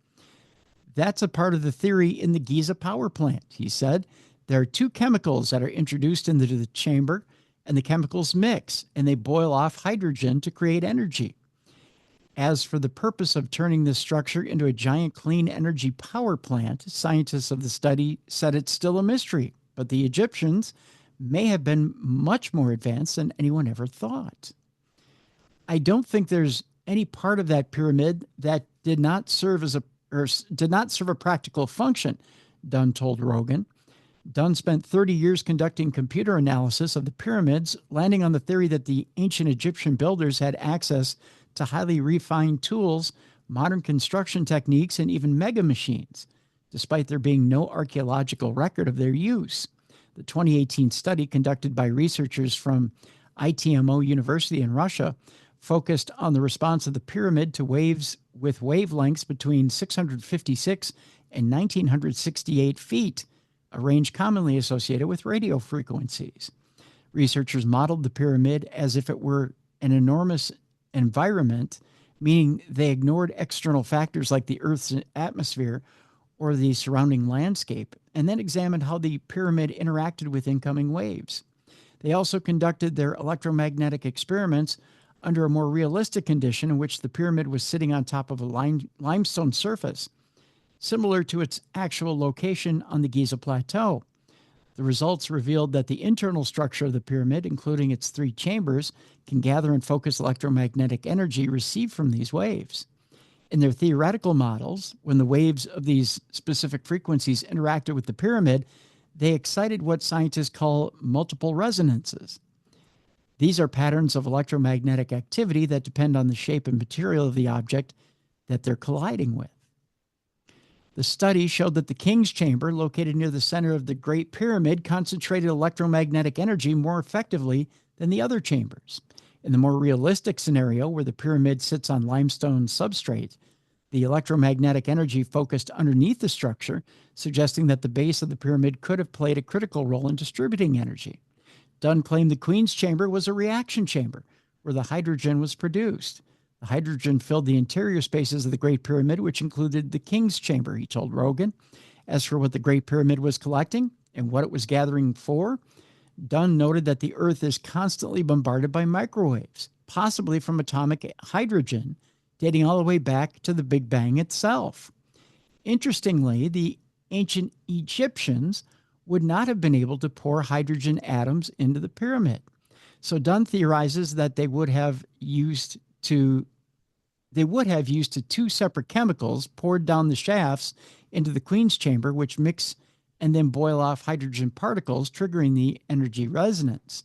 That's a part of the theory in the Giza power plant, he said. There are two chemicals that are introduced into the chamber, and the chemicals mix, and they boil off hydrogen to create energy. As for the purpose of turning this structure into a giant clean energy power plant, scientists of the study said it's still a mystery, but the Egyptians may have been much more advanced than anyone ever thought. I don't think there's any part of that pyramid that did not serve a practical function, Dunn told Rogan. Dunn spent 30 years conducting computer analysis of the pyramids, landing on the theory that the ancient Egyptian builders had access to highly refined tools, modern construction techniques, and even mega machines, despite there being no archaeological record of their use. The 2018 study conducted by researchers from ITMO University in Russia focused on the response of the pyramid to waves with wavelengths between 656 and 1968 feet, a range commonly associated with radio frequencies. Researchers modeled the pyramid as if it were an enormous environment, meaning they ignored external factors like the Earth's atmosphere or the surrounding landscape, and then examined how the pyramid interacted with incoming waves. They also conducted their electromagnetic experiments under a more realistic condition in which the pyramid was sitting on top of a limestone surface, similar to its actual location on the Giza Plateau. The results revealed that the internal structure of the pyramid, including its 3 chambers, can gather and focus electromagnetic energy received from these waves. In their theoretical models, when the waves of these specific frequencies interacted with the pyramid, they excited what scientists call multiple resonances. These are patterns of electromagnetic activity that depend on the shape and material of the object that they're colliding with. The study showed that the King's Chamber, located near the center of the Great Pyramid, concentrated electromagnetic energy more effectively than the other chambers. In the more realistic scenario, where the pyramid sits on limestone substrate, the electromagnetic energy focused underneath the structure, suggesting that the base of the pyramid could have played a critical role in distributing energy. Dunn claimed the Queen's Chamber was a reaction chamber, where the hydrogen was produced. The hydrogen filled the interior spaces of the Great Pyramid, which included the King's Chamber, he told Rogan. As for what the Great Pyramid was collecting and what it was gathering for, Dunn noted that the Earth is constantly bombarded by microwaves, possibly from atomic hydrogen, dating all the way back to the Big Bang itself. Interestingly, the ancient Egyptians would not have been able to pour hydrogen atoms into the pyramid. So Dunn theorizes that they would have used 2 separate chemicals poured down the shafts into the Queen's Chamber, which mix and then boil off hydrogen particles, triggering the energy resonance.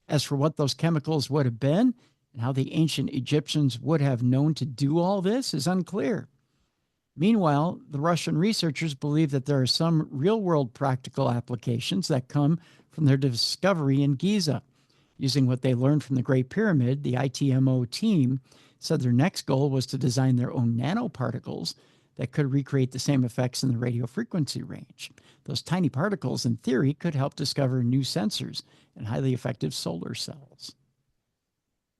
As for what those chemicals would have been and how the ancient Egyptians would have known to do all this is unclear. Meanwhile, the Russian researchers believe that there are some real-world practical applications that come from their discovery in Giza. Using what they learned from the Great Pyramid, the ITMO team said their next goal was to design their own nanoparticles that could recreate the same effects in the radio frequency range. Those tiny particles, in theory, could help discover new sensors and highly effective solar cells.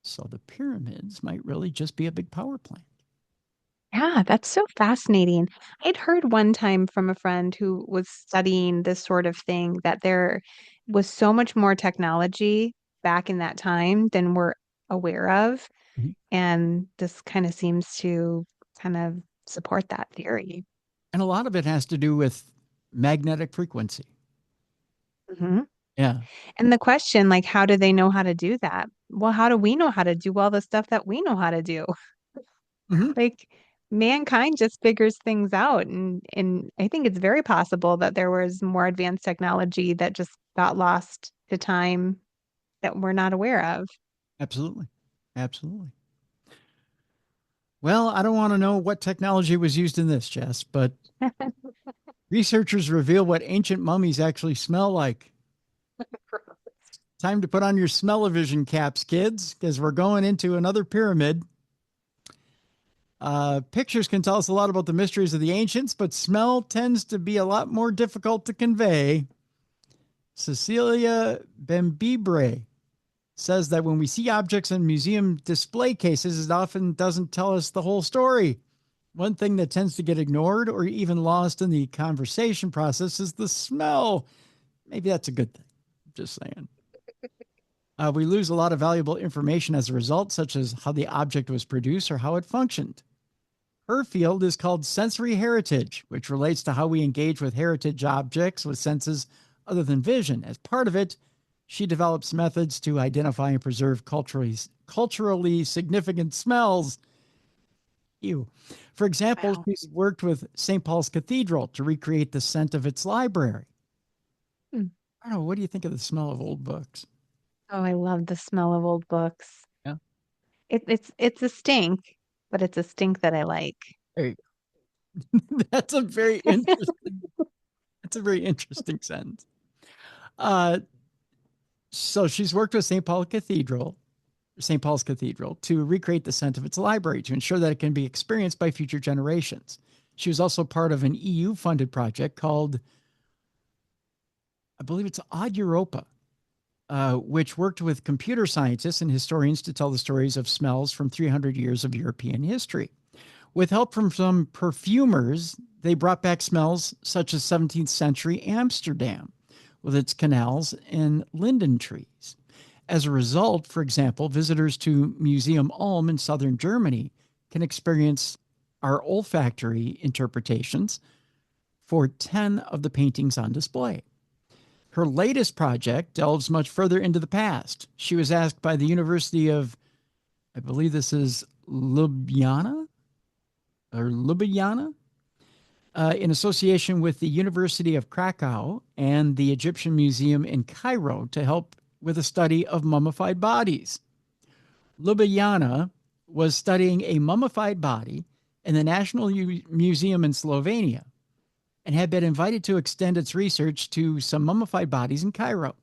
So the pyramids might really just be a big power plant. Yeah, that's so fascinating. I'd heard one time from a friend who was studying this sort of thing that there was so much more technology back in that time than we're aware of. Mhm. And this kind of seems to kind of support that theory. And a lot of it has to do with magnetic frequency. hmm Yeah. And the question, like, how do they know how to do that? Well, how do we know how to do all the stuff that we know how to do? Mm-hmm. Like, mankind just figures things out, and I think it's very possible that there was more advanced technology that just got lost to time that we're not aware of. Absolutely. Absolutely. Well, I don't want to know what technology was used in this, Jess, but researchers reveal what ancient mummies actually smell like. Time to put on your smell-o-vision caps, kids, because we're going into another pyramid. Pictures can tell us a lot about the mysteries of the ancients, but smell tends to be a lot more difficult to convey. Cecilia Bembibre says that when we see objects in museum display cases, it often doesn't tell us the whole story. One thing that tends to get ignored or even lost in the conversation process is the smell. Maybe that's a good thing. Just saying. We lose a lot of valuable information as a result, such as how the object was produced or how it functioned. Her field is called sensory heritage, which relates to how we engage with heritage objects with senses other than vision. As part of it, she develops methods to identify and preserve culturally significant smells. Ew. For example, Wow. she's worked with St. Paul's Cathedral to recreate the scent of its library. Mm. I don't know. What do you think of the smell of old books? Oh, I love the smell of old books. Yeah. It's a stink, but it's a stink that I like. There you go. That's a very interesting. That's a very interesting sentence. Uh, so she's worked with St. Paul's Cathedral, to recreate the scent of its library to ensure that it can be experienced by future generations. She was also part of an EU-funded project called, I believe it's Odd Europa, which worked with computer scientists and historians to tell the stories of smells from 300 years of European history. With help from some perfumers, they brought back smells such as 17th century Amsterdam with its canals and linden trees. As a result, for example, visitors to Museum Ulm in southern Germany can experience our olfactory interpretations for 10 of the paintings on display. Her latest project delves much further into the past. She was asked by the University of, I believe this is Ljubljana, in association with the University of Krakow and the Egyptian Museum in Cairo, to help with a study of mummified bodies. Ljubljana was studying a mummified body in the National Museum in Slovenia and had been invited to extend its research to some mummified bodies in Cairo.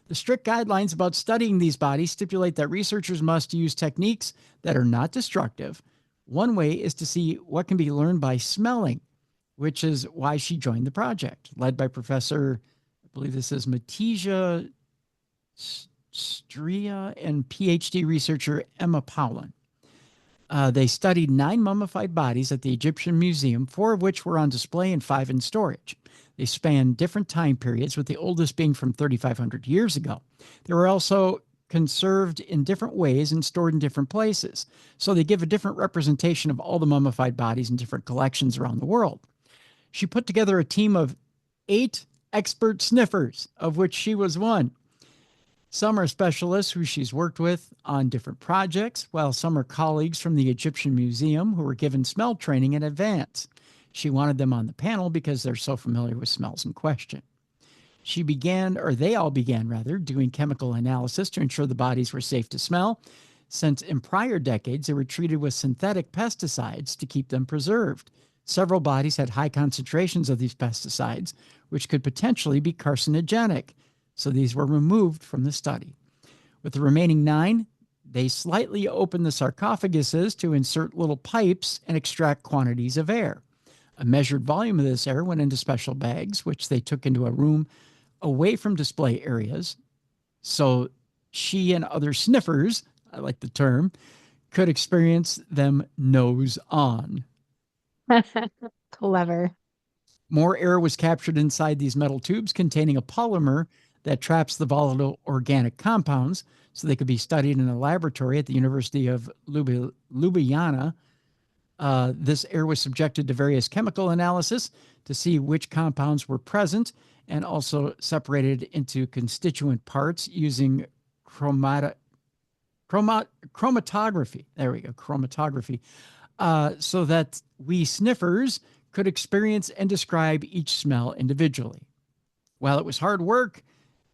The strict guidelines about studying these bodies stipulate that researchers must use techniques that are not destructive. One way is to see what can be learned by smelling, which is why she joined the project, led by Professor, I believe this is Matija Stria, and PhD researcher Emma Powlin. They studied 9 mummified bodies at the Egyptian Museum, 4 of which were on display and 5 in storage. They span different time periods, with the oldest being from 3,500 years ago. They were also conserved in different ways and stored in different places. So they give a different representation of all the mummified bodies in different collections around the world. She put together a team of 8 expert sniffers, of which she was one. Some are specialists who she's worked with on different projects, while some are colleagues from the Egyptian Museum who were given smell training in advance. She wanted them on the panel because they're so familiar with smells in question. They all began, doing chemical analysis to ensure the bodies were safe to smell, since in prior decades they were treated with synthetic pesticides to keep them preserved. Several bodies had high concentrations of these pesticides, which could potentially be carcinogenic, so these were removed from the study. With the remaining 9, they slightly opened the sarcophaguses to insert little pipes and extract quantities of air. A measured volume of this air went into special bags, which they took into a room away from display areas, so she and other sniffers, I like the term, could experience them nose on. Clever. More air was captured inside these metal tubes containing a polymer that traps the volatile organic compounds, so they could be studied in a laboratory at the University of Ljubljana. This air was subjected to various chemical analysis to see which compounds were present, and also separated into constituent parts using chromatography. There we go, chromatography. So that we sniffers could experience and describe each smell individually. While it was hard work,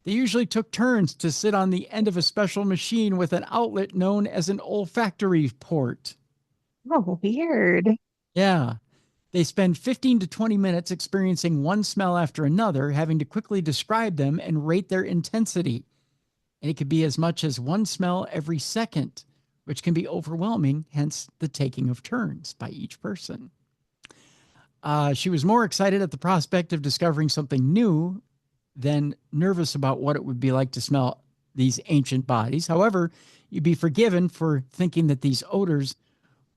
they usually took turns to sit on the end of a special machine with an outlet known as an olfactory port. Oh, weird. Yeah. They spend 15 to 20 minutes experiencing one smell after another, having to quickly describe them and rate their intensity. And it could be as much as one smell every second, which can be overwhelming, hence the taking of turns by each person. She was more excited at the prospect of discovering something new than nervous about what it would be like to smell these ancient bodies. However, you'd be forgiven for thinking that these odors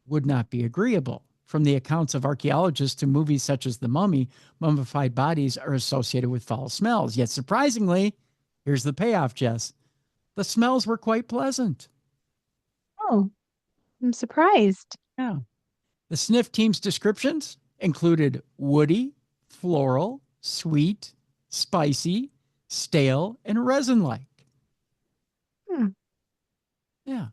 would not be agreeable. From the accounts of archaeologists to movies such as The Mummy, mummified bodies are associated with foul smells. Yet surprisingly, here's the payoff, Jess, The smells were quite pleasant. Oh, I'm surprised. Yeah. The sniff team's descriptions included woody, floral, sweet, spicy, stale, and resin like. Hmm. Yeah.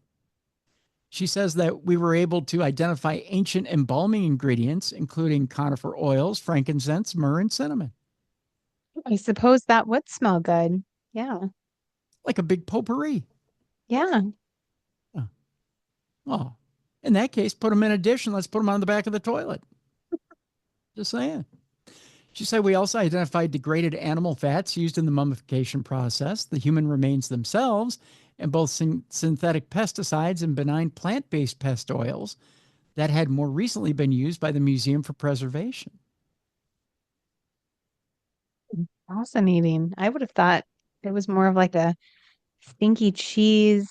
She says that we were able to identify ancient embalming ingredients, including conifer oils, frankincense, myrrh, and cinnamon, I suppose that would smell good. Yeah. like a big potpourri. Yeah. Yeah. Well, in that case, put them in a dish and let's put them on the back of the toilet. Just saying. She said we also identified degraded animal fats used in the mummification process, the human remains themselves, and both synthetic pesticides and benign plant based pest oils that had more recently been used by the museum for preservation. Fascinating. I would have thought it was more of like a stinky cheese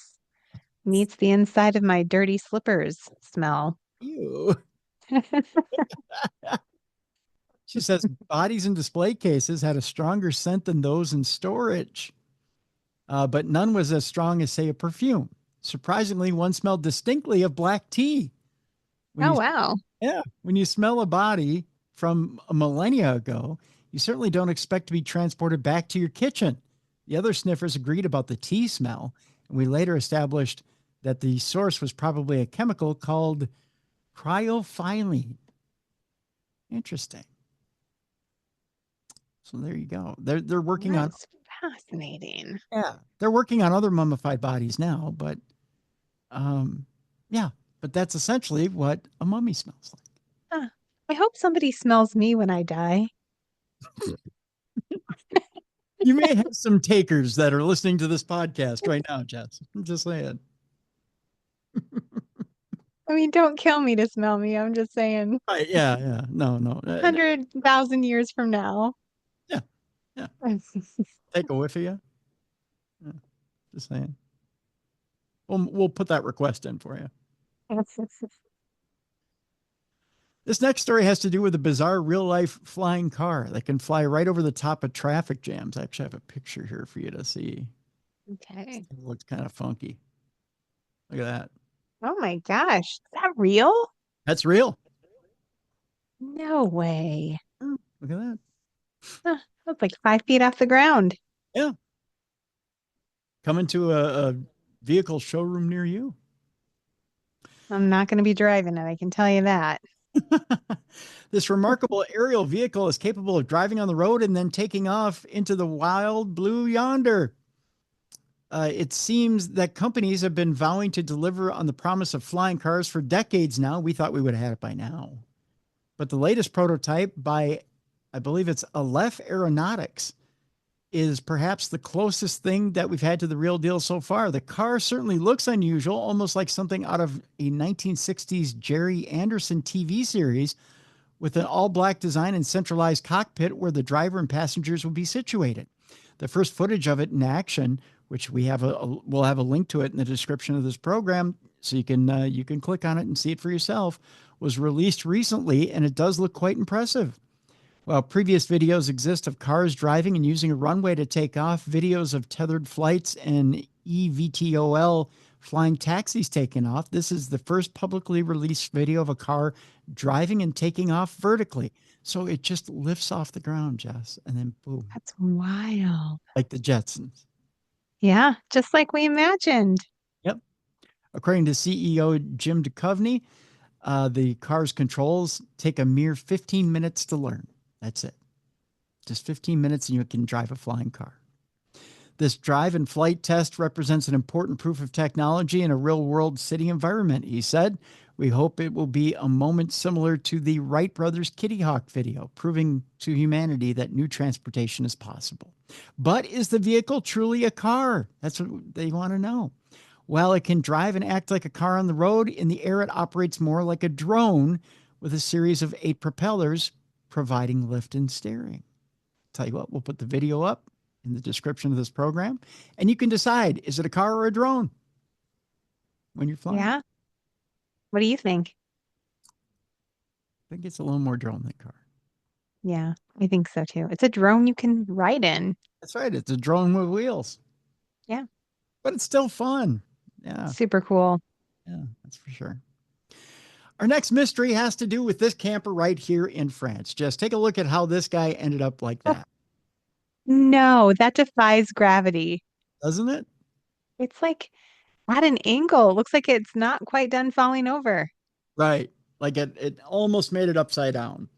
meets the inside of my dirty slippers smell. Ew. She says bodies in display cases had a stronger scent than those in storage, but none was as strong as, say, a perfume. Surprisingly, one smelled distinctly of black tea. When Oh, you wow. Yeah, when you smell a body from a millennia ago, you certainly don't expect to be transported back to your kitchen. The other sniffers agreed about the tea smell, and we later established that the source was probably a chemical called cryophyllene. Interesting. So there you go. They're working on That's fascinating. they're working on other mummified bodies now, but um yeah, but that's essentially what a mummy smells like. Huh. I hope somebody smells me when I die. You may have some takers that are listening to this podcast right now, Jess. I'm just saying. I mean, don't kill me to smell me. I'm just saying, Yeah, yeah. No, no. 100,000 years from now. Yeah, yeah. Take a whiff of you. Yeah, just saying. We'll put that request in for you. This next story has to do with a bizarre real life flying car that can fly right over the top of traffic jams. I actually have a picture here for you to see. Okay. It looks kind of funky. Look at that. Oh my gosh. Is that real? That's real. No way. Look at that. Huh, that's like 5 feet off the ground. Yeah. Coming to a vehicle showroom near you. I'm not going to be driving it. I can tell you that. This remarkable aerial vehicle is capable of driving on the road and then taking off into the wild blue yonder. It seems that companies have been vowing to deliver on the promise of flying cars for decades now. We thought we would have had it by now. But the latest prototype by, I believe it's Aleph Aeronautics, is perhaps the closest thing that we've had to the real deal so far. The car certainly looks unusual, almost like something out of a 1960s Jerry Anderson TV series, with an all-black design and centralized cockpit where the driver and passengers will be situated. The first footage of it in action, which we'll have a link to it in the description of this program, so you can click on it and see it for yourself, was released recently, and it does look quite impressive. While previous videos exist of cars driving and using a runway to take off, videos of tethered flights and eVTOL flying taxis taking off, this is the first publicly released video of a car driving and taking off vertically. So it just lifts off the ground, Jess, and then boom. That's wild. Like the Jetsons. Yeah, just like we imagined. Yep. According to CEO Jim Duchovny, the car's controls take a mere 15 minutes to learn. That's it. Just 15 minutes and you can drive a flying car. This drive and flight test represents an important proof of technology in a real-world city environment, he said. We hope it will be a moment similar to the Wright brothers Kitty Hawk video, proving to humanity that new transportation is possible. But is the vehicle truly a car? That's what they want to know. While it can drive and act like a car on the road, in the air it operates more like a drone with a series of 8 propellers providing lift and steering. Tell you what, we'll put the video up in the description of this program, and you can decide, is it a car or a drone when you're flying? Yeah. What do you think? I think it's a little more drone than car. Yeah, I think so too. It's a drone you can ride in. That's right. It's a drone with wheels. Yeah. but it's still fun. Yeah. Super cool. Yeah, that's for sure. Our next mystery has to do with this camper right here in France. Just take a look at how this guy ended up like Oh, that, no, that defies gravity. doesn't it? It's like at an angle. Looks like it's not quite done falling over. Right. Like it almost made it upside down.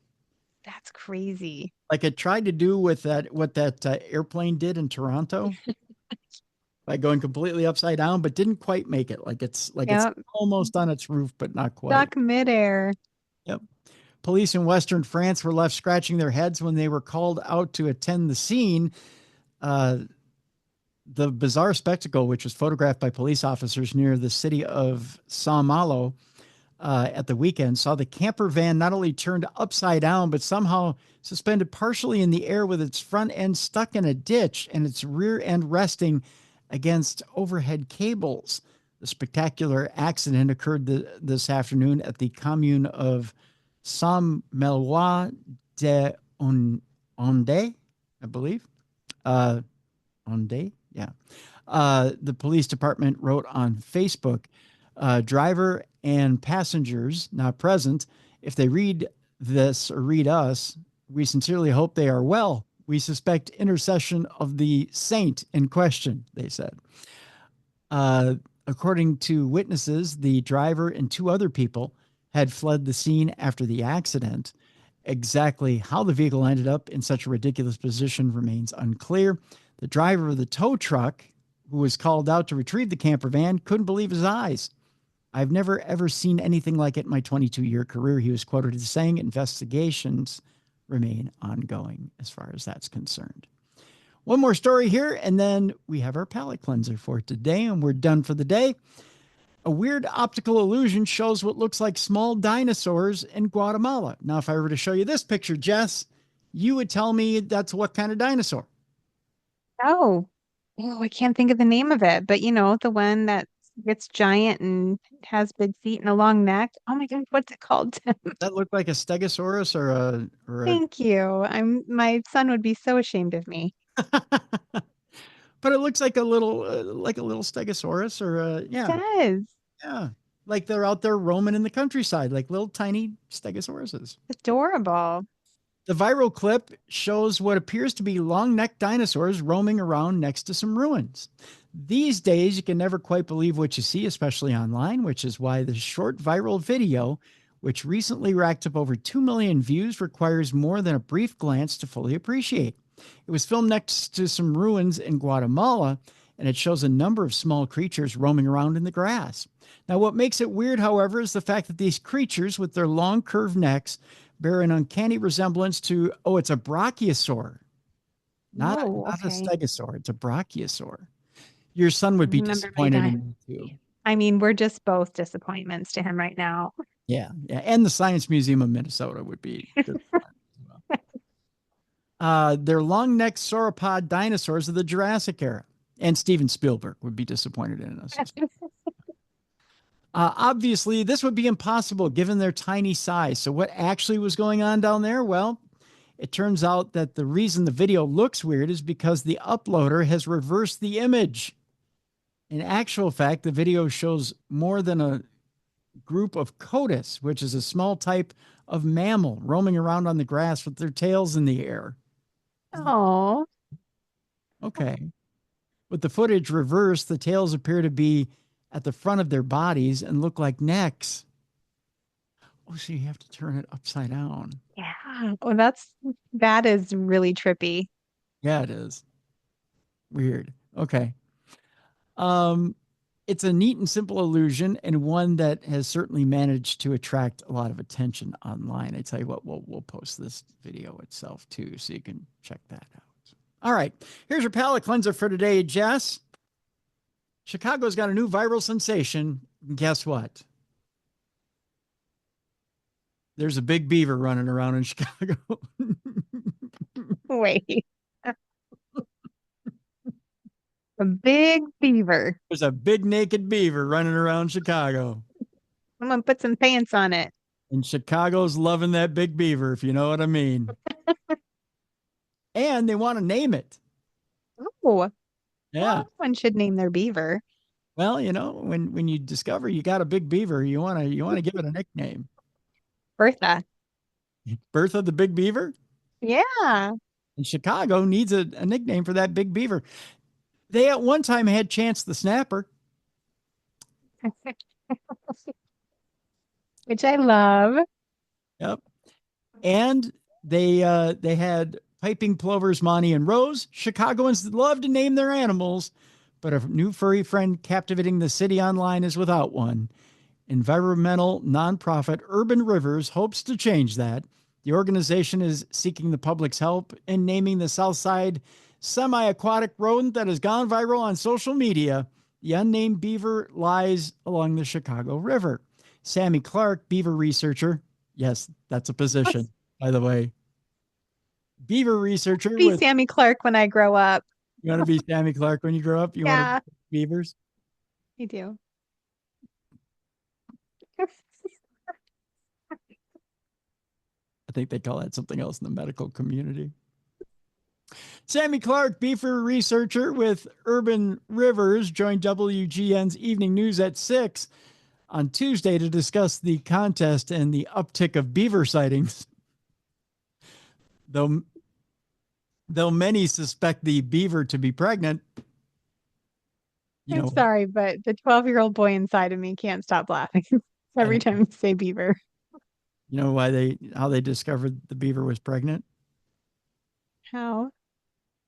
That's crazy. Like it tried to do with that, what that airplane did in Toronto by going completely upside down, but didn't quite make it. Like it's Yep. almost on its roof, but not quite. Stuck midair. Yep. Police in Western France were left scratching their heads when they were called out to attend the scene. Uh, the bizarre spectacle, which was photographed by police officers near the city of Saint-Malo at the weekend, saw the camper van not only turned upside down, but somehow suspended partially in the air with its front end stuck in a ditch and its rear end resting against overhead cables. The spectacular accident occurred this afternoon at the commune of Saint-Melois de Onde, I believe. Onde, yeah. The police department wrote on Facebook, driver and passengers not present. If they read this or read us, we sincerely hope they are well. We suspect intercession of the saint in question, they said. According to witnesses, the driver and two other people had fled the scene after the accident. Exactly how the vehicle ended up in such a ridiculous position remains unclear. The driver of the tow truck, who was called out to retrieve the camper van, couldn't believe his eyes. I've never, ever seen anything like it in my 22-year career, he was quoted as saying. Investigations remain ongoing as far as that's concerned. One more story here, and then we have our palate cleanser for today, and we're done for the day. A weird optical illusion shows what looks like small dinosaurs in Guatemala. Now, if I were to show you this picture, Jess, you would tell me that's what kind of dinosaur? Oh, oh, I can't think of the name of it, but the one that gets giant and has big feet and a long neck. Oh my God, what's it called? That look like a stegosaurus or a Thank you. My son would be so ashamed of me. but it looks like a little stegosaurus or It yeah, does. yeah. Like they're out there roaming in the countryside, like little tiny stegosauruses. Adorable. The viral clip shows what appears to be long-necked dinosaurs roaming around next to some ruins. These days, you can never quite believe what you see, especially online, which is why the short viral video, which recently racked up over 2 million views, requires more than a brief glance to fully appreciate. It was filmed next to some ruins in Guatemala, and it shows a number of small creatures roaming around in the grass. Now, what makes it weird, however, is the fact that these creatures, with their long curved necks, bear an uncanny resemblance to, oh, it's a brachiosaur, Oh, not a okay. stegosaur. It's a brachiosaur. Your son would be Remember my disappointed dad. in you too. I mean, we're just both disappointments to him right now. Yeah, yeah. And the Science Museum of Minnesota would be disappointed as well. They're long-necked sauropod dinosaurs of the Jurassic era. And Steven Spielberg would be disappointed in us. Obviously, this would be impossible given their tiny size. So what actually was going on down there? Well, it turns out that the reason the video looks weird is because the uploader has reversed the image. In actual fact, the video shows more than a group of Cotis, which is a small type of mammal roaming around on the grass with their tails in the air. Oh, Okay. With the footage reversed, the tails appear to be at the front of their bodies and look like necks. Oh, so you have to turn it upside down. yeah. Well, that is really trippy. Yeah, it is. Weird. Okay. Um, it's a neat and simple illusion, and one that has certainly managed to attract a lot of attention online. I tell you what, we'll post this video itself too, so you can check that out. All right, here's your palate cleanser for today, Jess. Chicago's got a new viral sensation. Guess what? There's a big beaver running around in Chicago. Wait, a big beaver. There's a big naked beaver running around Chicago. I'm gonna put some pants on it. And Chicago's loving that big beaver, if you know what I mean. And they want to name it. Oh, Yeah. Well, one should name their beaver. Well, when you discover you got a big beaver, you want to give it a nickname. Bertha. Bertha the Big Beaver? Yeah. And Chicago needs a nickname for that big beaver. They at one time had Chance the Snapper. Which I love. Yep. And they had piping plovers, Monty and Rose. Chicagoans love to name their animals, but a new furry friend captivating the city online is without one. Environmental nonprofit Urban Rivers hopes to change that. The organization is seeking the public's help in naming the Southside semi aquatic rodent that has gone viral on social media. The unnamed beaver lies along the Chicago River. Sammy Clark, beaver researcher. Yes, that's a position, by the way. Beaver researcher Be with, Sammy Clark when I grow up. you want to be Sammy Clark when you grow up? You want Yeah, to beavers? I do. I think they call that something else in the medical community. Sammy Clark, beaver researcher with Urban Rivers, joined WGN's Evening News at 6 on Tuesday to discuss the contest and the uptick of beaver sightings. Though many suspect the beaver to be pregnant, you I'm know, sorry, but the 12-year-old boy inside of me can't stop laughing every time you say beaver. how they discovered the beaver was pregnant? How?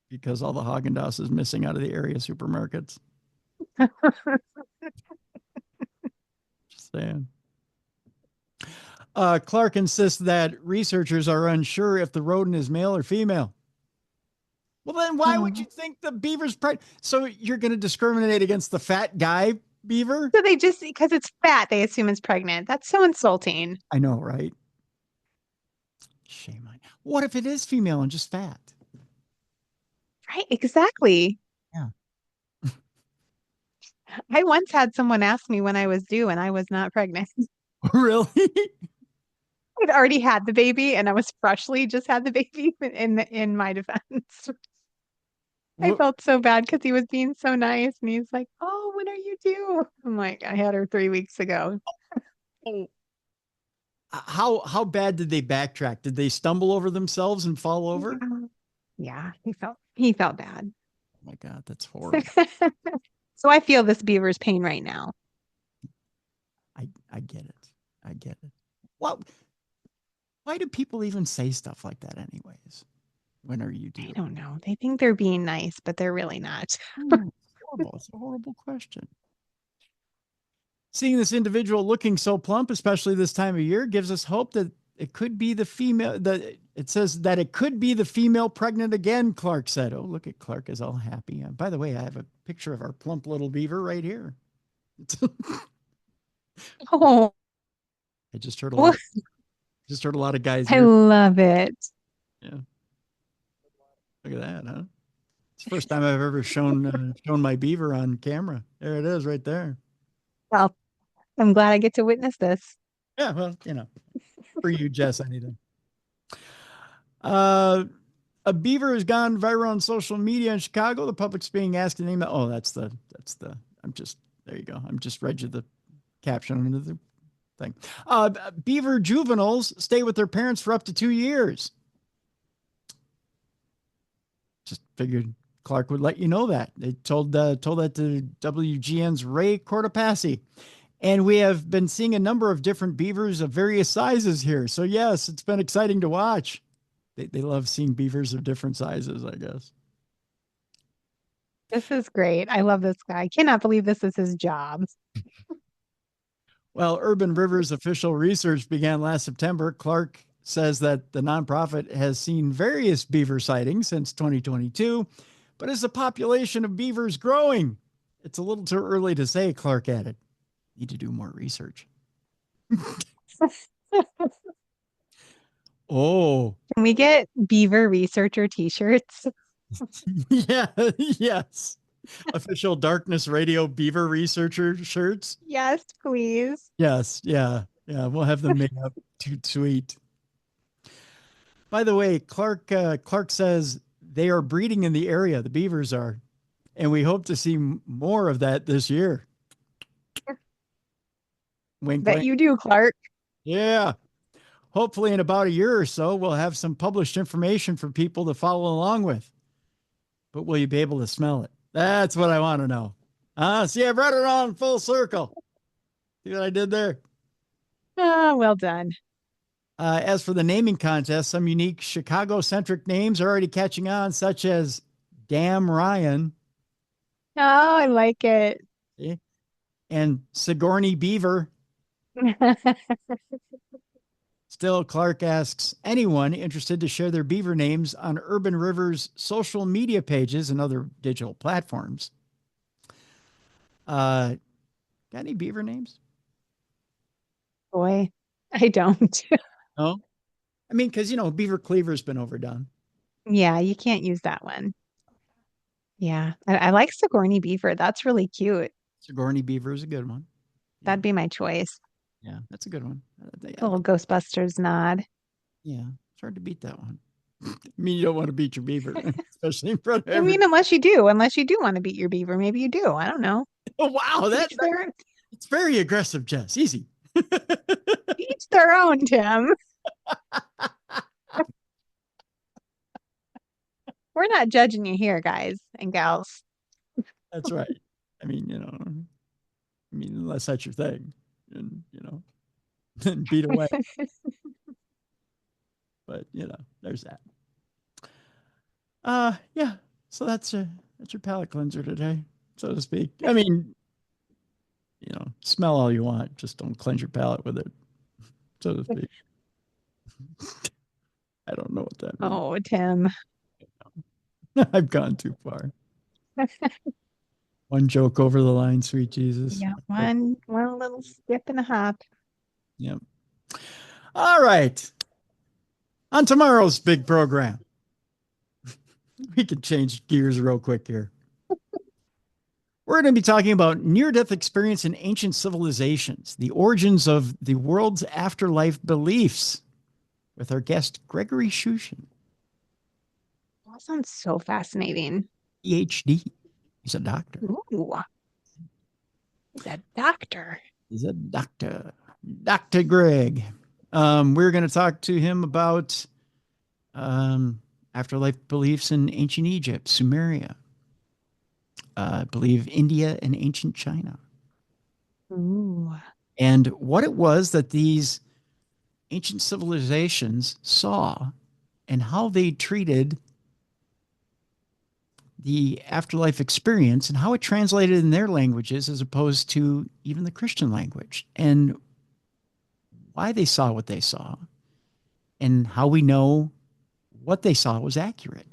Because all the Haagen-Dazs is missing out of the area supermarkets. Just saying. Clark insists that researchers are unsure if the rodent is male or female. Well, then why would you think the beaver's pregnant? So you're going to discriminate against the fat guy beaver? So they just, because it's fat, they assume it's pregnant. That's so insulting. I know, right? Shame on you. What if it is female and just fat? Right, exactly. Yeah. I once had someone ask me when I was due and I was not pregnant. Really? I'd already had the baby and I was freshly just had the baby in my defense. I felt so bad because he was being so nice and he's like, "Oh, when are you due?" I'm like, "I had her 3 weeks ago." How bad did they backtrack? Did they stumble over themselves and fall over? Yeah, he felt bad. Oh my God, that's horrible. So I feel this beaver's pain right now. I get it. I get it. Well, why do people even say stuff like that anyways? When are you due? I don't know. They think they're being nice, but they're really not. It's horrible. It's a horrible question. Seeing this individual looking so plump, especially this time of year, gives us hope that it could be the female. It says that it could be the female pregnant again, Clark said. Oh, look at Clark is all happy. By the way, I have a picture of our plump little beaver right here. Oh, I just heard a lot. Just heard a lot of guys. I love it. Yeah. Look at that, huh? It's the first time I've ever shown my beaver on camera. There it is, right there. Well, I'm glad I get to witness this. Yeah, well, for you, Jess, anything. A beaver has gone viral on social media in Chicago. The public's being asked to name it. Oh, that's the. There you go. I'm just read you the caption under the thing. Beaver juveniles stay with their parents for up to 2 years. Just figured Clark would let you know that. They told that to WGN's Ray Cortopassi. And we have been seeing a number of different beavers of various sizes here. So yes, it's been exciting to watch. They love seeing beavers of different sizes, I guess. This is great. I love this guy. I cannot believe this is his job. Well, Urban Rivers official research began last September. Clark says that the nonprofit has seen various beaver sightings since 2022, but is the population of beavers growing? It's a little too early to say, Clark added. Need to do more research. Oh. Can we get beaver researcher t-shirts? Yeah, yes. Official Darkness Radio beaver researcher shirts. Yes, please. Yes, yeah. We'll have them made up. Too sweet. By the way, Clark says they are breeding in the area. The beavers are. And we hope to see more of that this year. Wink, Bet wink. you do, Clark. Yeah. Hopefully, in about a year or so, we'll have some published information for people to follow along with. But will you be able to smell it? That's what I want to know. See, I brought it on full circle. See what I did there? Ah, well done. As for the naming contest, some unique Chicago-centric names are already catching on, such as Damn Ryan, Oh, I like it. see, and Sigourney Beaver. Still, Clark asks anyone interested to share their beaver names on Urban River's social media pages and other digital platforms. Got any beaver names? Boy, I don't. No. I mean, because, Beaver Cleaver's been overdone. Yeah, you can't use that one. Yeah, I like Sigourney Beaver. That's really cute. Sigourney Beaver is a good one. Yeah. That'd be my choice. Yeah, that's a good one. Little Ghostbusters nod. Yeah, it's hard to beat that one. I mean, you don't want to beat your beaver, especially in front of I everybody. mean, unless you do want to beat your beaver, maybe you do. I don't know. Oh, wow, Each their, it's very aggressive, Jess. Easy. each their own, Tim. We're not judging you here, guys and gals. That's right. I mean, unless that's your thing, and then beat away. But there's that. Yeah. So that's your palate cleanser today, so to speak. I mean, smell all you want, just don't cleanse your palate with it, so to speak. I don't know what that means. Oh, Tim. I've gone too far. One joke over the line, sweet Jesus. Yeah, one little skip and a hop. Yep. All right. On tomorrow's big program, we can change gears real quick here. We're going to be talking about near-death experience in ancient civilizations, the origins of the world's afterlife beliefs, with our guest Gregory Shushin, That sounds so fascinating. PhD. He's a doctor. Ooh, he's a doctor. He's a doctor. Dr. Greg. We're going to talk to him about afterlife beliefs in ancient Egypt, Sumeria, I believe India and ancient China. Ooh. And what it was that these ancient civilizations saw and how they treated the afterlife experience and how it translated in their languages as opposed to even the Christian language, and why they saw what they saw and how we know what they saw was accurate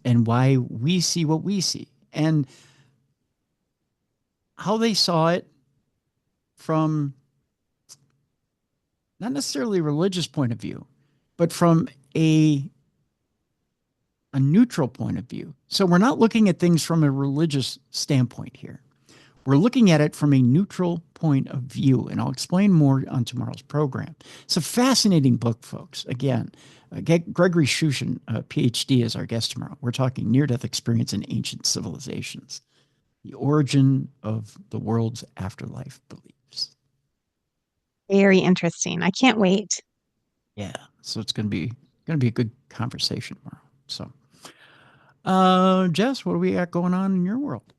and why we see what we see and how they saw it from not necessarily a religious point of view, but from a neutral point of view. So we're not looking at things from a religious standpoint here. We're looking at it from a neutral point of view, and I'll explain more on tomorrow's program. It's a fascinating book, folks. Again, Gregory Shushin, PhD, is our guest tomorrow. We're talking near-death experience in ancient civilizations, the origin of the world's afterlife beliefs. Very interesting. I can't wait. Yeah, so it's going to be a good conversation tomorrow. So, Jess, what do we got going on in your world?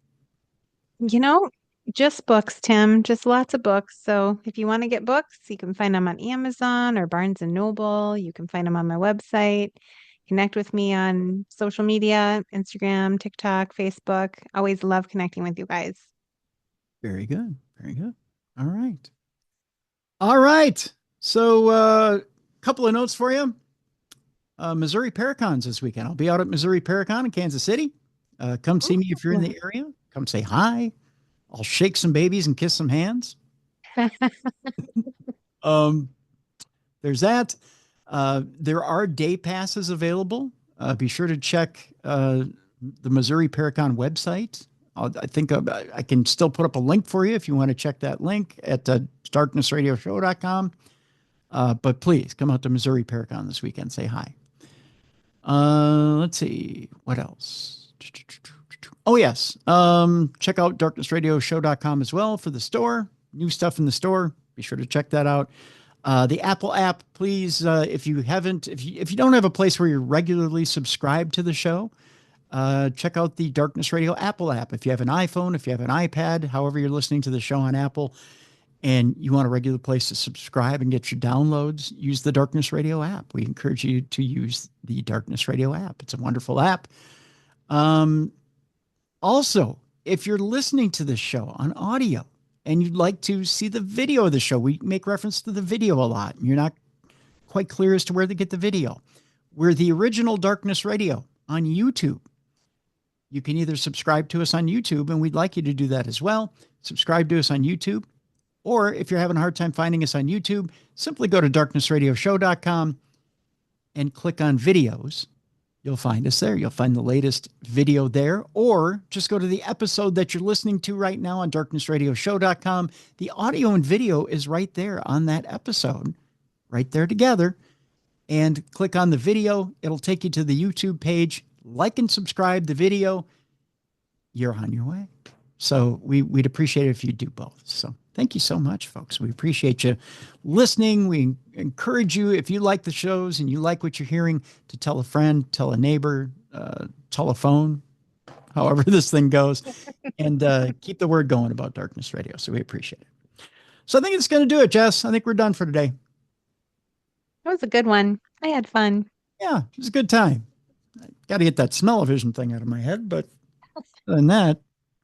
Just books, Tim, just lots of books. So if you want to get books, you can find them on Amazon or Barnes and Noble. You can find them on my website. Connect with me on social media, Instagram, TikTok, Facebook. Always love connecting with you guys. Very good. Very good. All right. All right. So a couple of notes for you. Missouri Paracons this weekend. I'll be out at Missouri Paracon in Kansas City. Come see me if you're in the area. Come say hi. I'll shake some babies and kiss some hands. There's that. There are day passes available. Be sure to check the Missouri Paracon website. I think I can still put up a link for you if you want to check that link at darknessradioshow.com. But please come out to Missouri Paracon this weekend. Say hi. Let's see. What else? Oh, yes. Check out darknessradioshow.com as well for the store. New stuff in the store. Be sure to check that out. The Apple app, please, if you don't have a place where you're regularly subscribed to the show, check out the Darkness Radio Apple app. If you have an iPhone, if you have an iPad, however you're listening to the show on Apple, and you want a regular place to subscribe and get your downloads, use the Darkness Radio app. We encourage you to use the Darkness Radio app. It's a wonderful app. Also, if you're listening to this show on audio and you'd like to see the video of the show, we make reference to the video a lot. You're not quite clear as to where to get the video. We're the original Darkness Radio on YouTube. You can either subscribe to us on YouTube, and we'd like you to do that as well. Subscribe to us on YouTube. Or if you're having a hard time finding us on YouTube, simply go to darknessradioshow.com and click on videos. You'll find us there. You'll find the latest video there, or just go to the episode that you're listening to right now on darknessradioshow.com. The audio and video is right there on that episode, right there together. And click on the video. It'll take you to the YouTube page. Like and subscribe the video. You're on your way. So we'd appreciate it if you do both. So thank you so much, folks. We appreciate you listening. We encourage you, if you like the shows and you like what you're hearing, to tell a friend, tell a neighbor, tell a phone, however this thing goes, and keep the word going about Darkness Radio. So we appreciate it. So I think it's going to do it, Jess. I think we're done for today. That was a good one. I had fun. Yeah, it was a good time. I got to get that smell-o-vision thing out of my head, but other than that,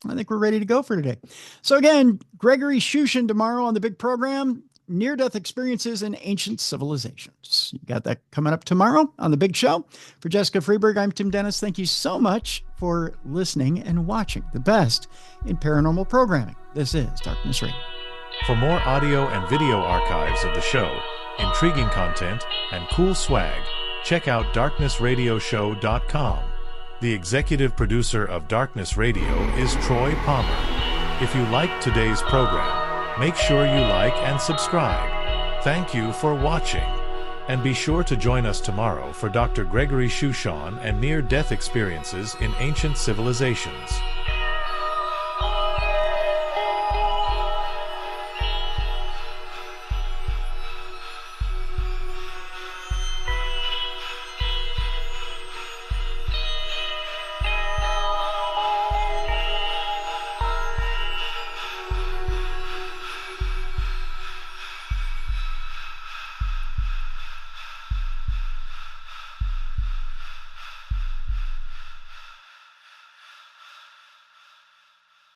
I think we're ready to go for today. So again, Gregory Shushin tomorrow on the big program, near-death experiences in ancient civilizations. You got that coming up tomorrow on the big show. For Jessica Freeburg, I'm Tim Dennis. Thank you so much for listening and watching the best in paranormal programming. This is Darkness Radio. For more audio and video archives of the show, intriguing content, and cool swag, check out darknessradioshow.com. The executive producer of Darkness Radio is Troy Palmer. If you liked today's program, make sure you like and subscribe. Thank you for watching. And be sure to join us tomorrow for Dr. Gregory Shushan and near-death experiences in ancient civilizations.